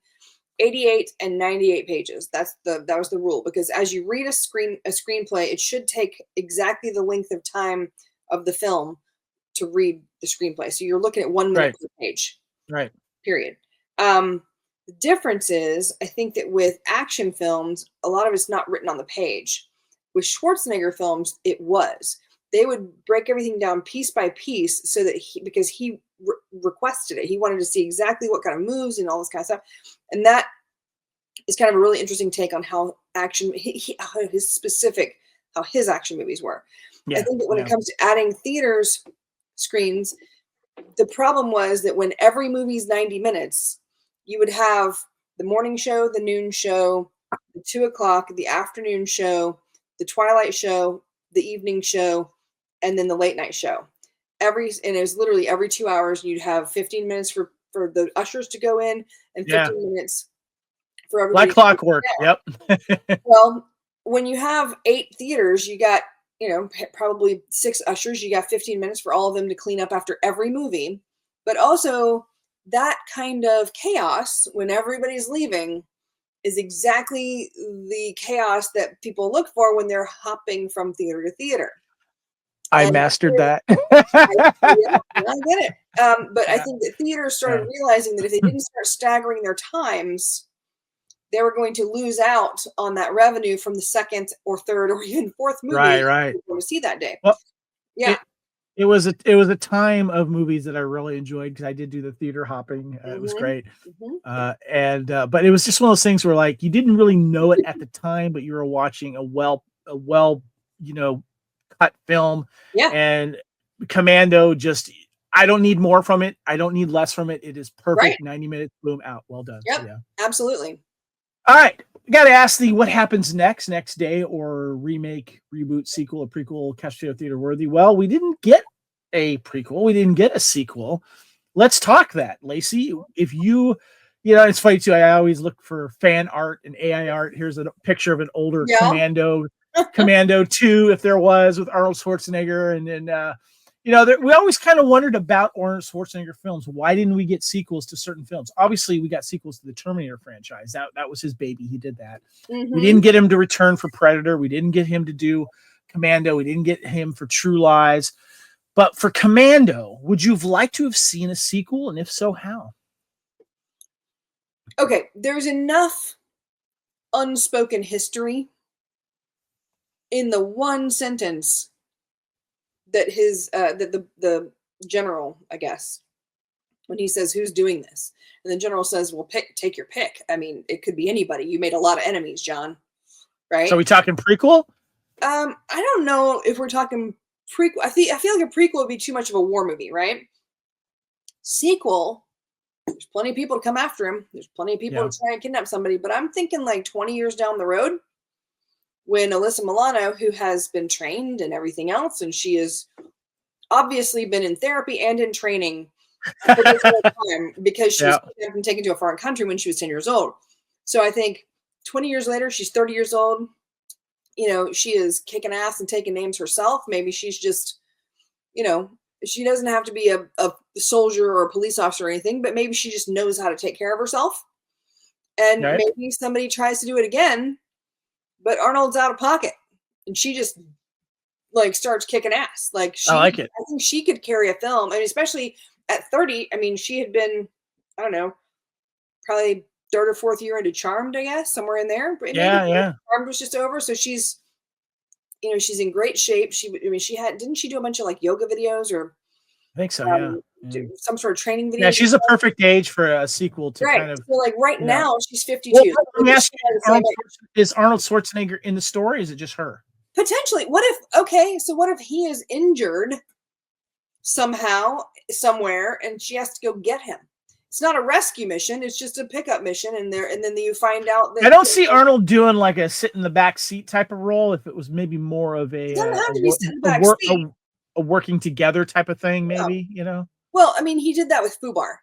B: 88 and 98 pages. That was the rule, because as you read a screenplay, it should take exactly the length of time of the film to read the screenplay. So you're looking at 1 minute per page.
A: Right.
B: Period. The difference is, I think that with action films, a lot of it's not written on the page. With Schwarzenegger films, it was. They would break everything down piece by piece so that because he requested it. He wanted to see exactly what kind of moves and all this kind of stuff. And that is kind of a really interesting take on how action, how his action movies were. Yeah, I think that when it comes to adding theaters screens, the problem was that when every movie's 90 minutes, you would have the morning show, the noon show, the 2 o'clock, the afternoon show, the twilight show, the evening show, and then the late night show. And it was literally every 2 hours, you'd have 15 minutes for the ushers to go in and 15 minutes for everybody.
A: Like clockwork. Yep.
B: Well, when you have 8 theaters, you got, probably 6 ushers. You got 15 minutes for all of them to clean up after every movie. But also that kind of chaos when everybody's leaving is exactly the chaos that people look for when they're hopping from theater to theater.
A: I mastered that.
B: I get it. But I think that theaters started realizing that if they didn't start staggering their times, they were going to lose out on that revenue from the second or third or even fourth movie
A: right.
B: going to see that day.
A: Well,
B: yeah.
A: It was a time of movies that I really enjoyed because I did do the theater hopping. It was great. But it was just one of those things where like you didn't really know it at the time, but you were watching a well cut film. Yeah. And Commando I don't need more from it. I don't need less from it. It is perfect. Right. 90 minutes, boom, out. Well done.
B: Yep. Yeah. Absolutely.
A: All right. Got to ask what happens next day, or remake, reboot, sequel, or prequel, Couch Potato Theater worthy? Well, we didn't get a prequel. We didn't get a sequel. Let's talk that, Lacey. If it's funny too. I always look for fan art and AI art. Here's a picture of an older Commando 2, if there was, with Arnold Schwarzenegger. And then, we always kind of wondered about Arnold Schwarzenegger films. Why didn't we get sequels to certain films? Obviously, we got sequels to the Terminator franchise. That was his baby. He did that. Mm-hmm. We didn't get him to return for Predator. We didn't get him to do Commando. We didn't get him for True Lies. But for Commando, would you have liked to have seen a sequel? And if so, how?
B: Okay, there's enough unspoken history in the one sentence that the general, I guess, when he says, "Who's doing this?" and the general says, "Well, take your pick." I mean, it could be anybody. You made a lot of enemies, John. Right?
A: So are we talking prequel?
B: I don't know if we're talking prequel. I feel like a prequel would be too much of a war movie, right? Sequel, there's plenty of people to come after him. There's plenty of people to try and kidnap somebody. But I'm thinking like 20 years down the road, when Alyssa Milano, who has been trained and everything else, and she has obviously been in therapy and in training for this whole time because she was been taken to a foreign country when she was 10 years old. So I think 20 years later, she's 30 years old. She is kicking ass and taking names herself. Maybe she's just, she doesn't have to be a soldier or a police officer or anything, but maybe she just knows how to take care of herself. And maybe somebody tries to do it again, but Arnold's out of pocket and she just, like starts kicking ass. Like
A: I like it.
B: I think she could carry a film, and especially at 30. I mean, she had been, I don't know, probably third or fourth year into Charmed, I guess, somewhere in there. But
A: Yeah.
B: Charmed was just over, so she's, you know, she's in great shape. Didn't she do a bunch of like yoga videos or
A: I think so,
B: some sort of training videos?
A: Yeah, she's a perfect age for a sequel to kind of.
B: So like now she's 52.
A: Well, let me ask you, is Arnold Schwarzenegger in the story? Or is it just her?
B: Potentially. What if he is injured somehow, somewhere, and she has to go get him? It's not a rescue mission. It's just a pickup mission, and then you find out that
A: I don't see Arnold doing like a sit in the back seat type of role. If it was maybe more of a working together type of thing, maybe, you know.
B: Well, I mean, he did that with Fubar.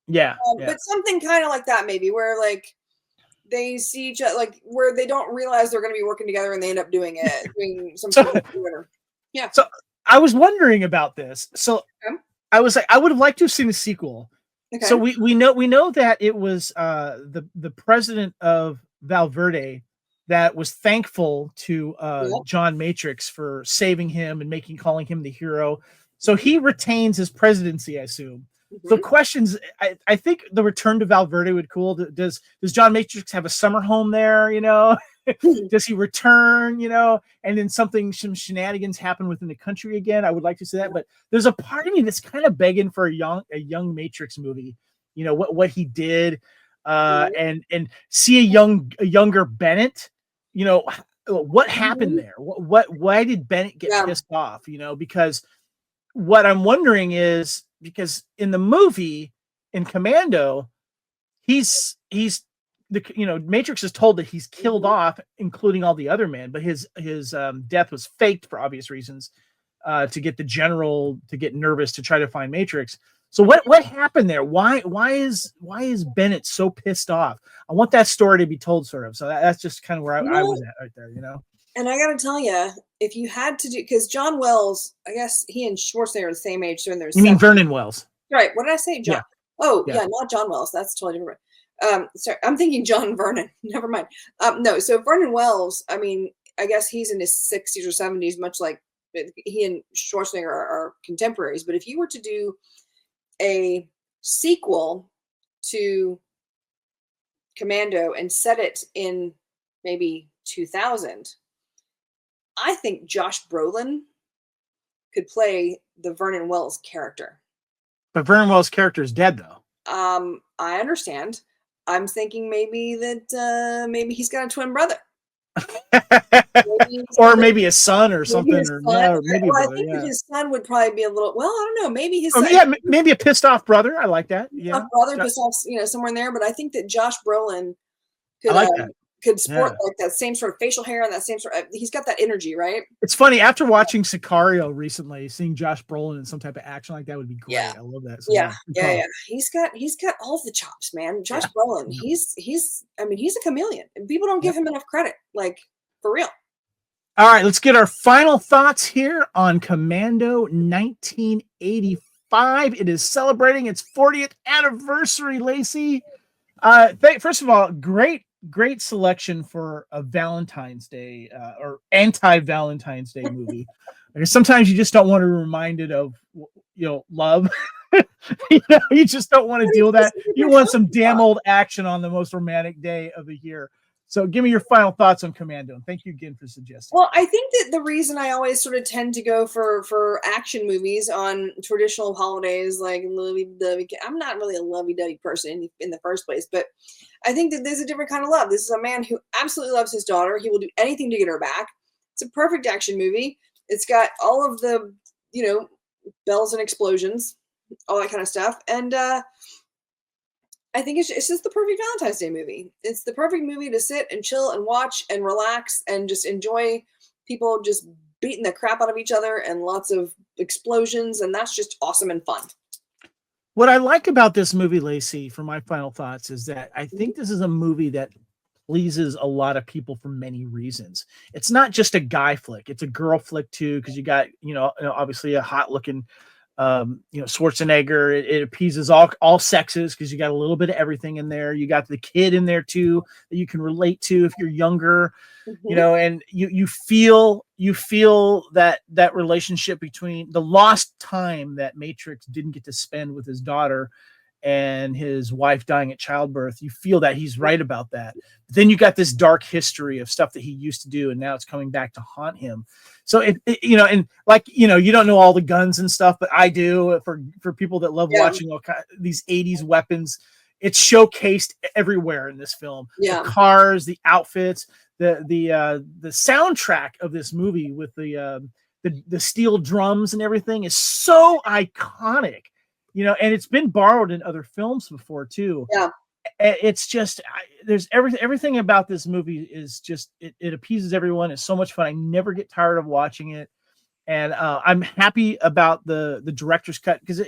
A: Yeah.
B: But something kind of like that, maybe, where like they see each other, like where they don't realize they're going to be working together, and they end up doing some sort of Twitter. Yeah.
A: So I was wondering about this. So I was like, I would have liked to have seen a sequel. Okay. So we know that it was the president of Valverde that was thankful to John Matrix for saving him and calling him the hero. So he retains his presidency, I assume. Mm-hmm. The questions, I think the return to Valverde would be cool. Does John Matrix have a summer home there? You know, does he return? You know, and then some shenanigans happen within the country again. I would like to see that, but there's a part of me that's kind of begging for a young Matrix movie. You know what he did, and see a younger Bennett. You know what happened there. Why did Bennett get pissed off? You know, because what I'm wondering is, because in the movie, in Commando, he's Matrix is told that he's killed off, including all the other men, but his death was faked for obvious reasons, to get the general to get nervous to try to find Matrix. So what happened there? Why is Bennett so pissed off? I want that story to be told, sort of. So that's just kind of where I was at right there, you know.
B: And I got to tell you, if you had to do, because John Wells, I guess he and Schwarzenegger are the same age. So you
A: mean Vernon Wells?
B: Right. What did I say, John?
A: Yeah.
B: Oh, yeah, not John Wells. That's totally different. Sorry, I'm thinking John Vernon. Never mind. No, so Vernon Wells, I mean, I guess he's in his 60s or 70s, much like he and Schwarzenegger are contemporaries. But if you were to do a sequel to Commando and set it in maybe 2000, I think Josh Brolin could play the Vernon Wells character.
A: But Vernon Wells' character is dead, though.
B: I understand. I'm thinking maybe that maybe he's got a twin brother.
A: Maybe a son or something. I think
B: that his son would probably be a little, well, I don't know, maybe his son.
A: Maybe a pissed off brother. I like that. Yeah.
B: Brother pissed off, somewhere in there. But I think that Josh Brolin could sport like that same sort of facial hair and that same sort of, he's got that energy, right?
A: It's funny, after watching Sicario recently, seeing Josh Brolin in some type of action like that would be great.
B: Yeah.
A: I love that.
B: So yeah. He's got all the chops, man. Josh Brolin, he's a chameleon, and people don't give him enough credit, like, for real.
A: All right, let's get our final thoughts here on Commando 1985. It is celebrating its 40th anniversary, Lacey. First of all, great selection for a Valentine's Day or anti-Valentine's Day movie. Because sometimes you just don't want to be reminded of, love. You just don't want to deal with that. You want some damn old action on the most romantic day of the year. So give me your final thoughts on Commando. And thank you again for suggesting.
B: Well, I think that the reason I always sort of tend to go for action movies on traditional holidays, like lovey-dovey, I'm not really a lovey-dovey person in the first place, but I think that there's a different kind of love. This is a man who absolutely loves his daughter. He will do anything to get her back. It's a perfect action movie. It's got all of the, bells and explosions, all that kind of stuff. And I think it's just the perfect Valentine's Day movie. It's the perfect movie to sit and chill and watch and relax and just enjoy people just beating the crap out of each other and lots of explosions. And that's just awesome and fun.
A: What I like about this movie, Lacey, for my final thoughts, is that I think this is a movie that pleases a lot of people for many reasons. It's not just a guy flick. It's a girl flick too, because you got, obviously a hot looking Schwarzenegger. It appeases all sexes because you got a little bit of everything in there. You got the kid in there too that you can relate to if you're younger, and you feel you feel that relationship between the lost time that Matrix didn't get to spend with his daughter and his wife dying at childbirth. You feel that he's right about that. But then you got this dark history of stuff that he used to do, and now it's coming back to haunt him. So and like, you don't know all the guns and stuff, but I do. For people that love watching these 80s weapons, it's showcased everywhere in this film.
B: Yeah.
A: The cars, the outfits, the soundtrack of this movie with the steel drums and everything is so iconic. And it's been borrowed in other films before too.
B: Yeah.
A: It's just, there's everything about this movie is just, it appeases everyone. It's so much fun. I never get tired of watching it. And I'm happy about the director's cut, because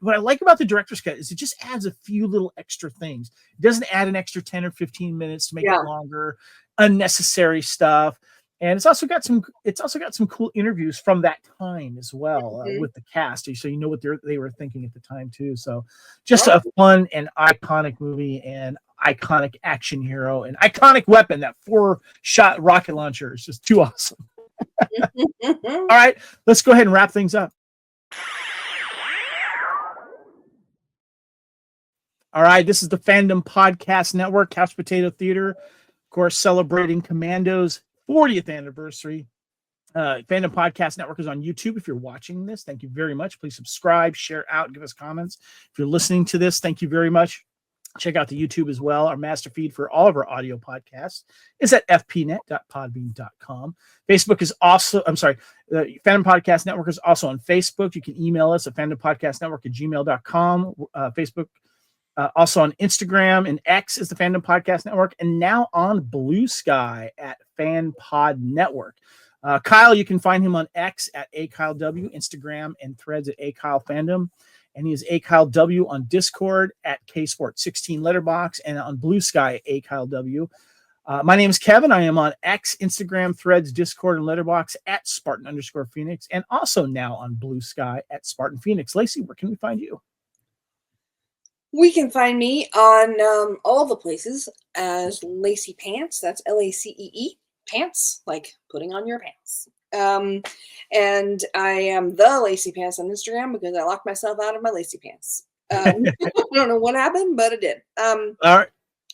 A: what I like about the director's cut is it just adds a few little extra things. It doesn't add an extra 10 or 15 minutes to make it longer, unnecessary stuff. And it's also got some cool interviews from that time as well, with the cast, so you know what they were thinking at the time too. So just a fun and iconic movie, and iconic action hero, and iconic weapon. That 4-shot rocket launcher is just too awesome. All right, let's go ahead and wrap things up. All right, this is the Fandom Podcast Network, Couch Potato Theater, of course, celebrating Commando's 40th anniversary. Fandom Podcast Network is on YouTube. If you're watching this, thank you very much. Please subscribe, share out, give us comments. If you're listening to this, thank you very much. Check out the YouTube as well. Our master feed for all of our audio podcasts is at fpnet.podbean.com. Facebook is also, the Fandom Podcast Network is also on Facebook. You can email us at fandompodcastnetwork@gmail.com. Facebook, also on Instagram, and X is the Fandom Podcast Network, and now on Blue Sky at FanPod Network. Kyle, you can find him on X at AKyleW, Instagram and Threads at AKyleFandom. And he is AKyleW on Discord at KSport16 Letterbox, and on Blue Sky at AKyleW. My name is Kevin. I am on X, Instagram, Threads, Discord, and Letterbox at Spartan_Phoenix, and also now on Blue Sky at Spartan Phoenix. Lacey, where can we find you?
B: We can find me on all the places as Lacey Pants. That's LACEE Pants, like putting on your pants. And I am the Lacey Pants on Instagram because I locked myself out of my Lacy Pants. I don't know what happened, but it did.
A: All right.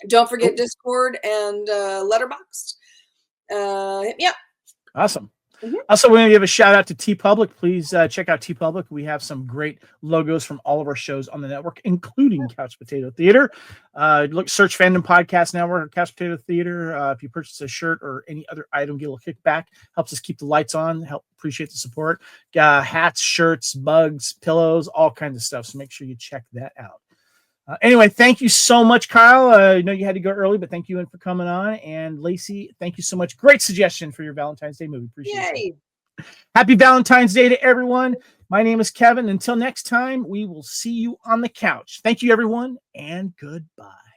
B: Don't forget Discord and Letterboxd. Hit me up.
A: Awesome. Also, we're going to give a shout out to TeePublic. Please check out TeePublic. We have some great logos from all of our shows on the network, including Couch Potato Theater. Search Fandom Podcast Network or Couch Potato Theater. If you purchase a shirt or any other item, get a little kickback. Helps us keep the lights on. Appreciate the support. Hats, shirts, mugs, pillows, all kinds of stuff. So make sure you check that out. Anyway, thank you so much, Kyle. I know you had to go early, but thank you for coming on. And Lacey, thank you so much. Great suggestion for your Valentine's Day movie. Appreciate it. Happy Valentine's Day to everyone. My name is Kevin. Until next time, we will see you on the couch. Thank you, everyone, and goodbye.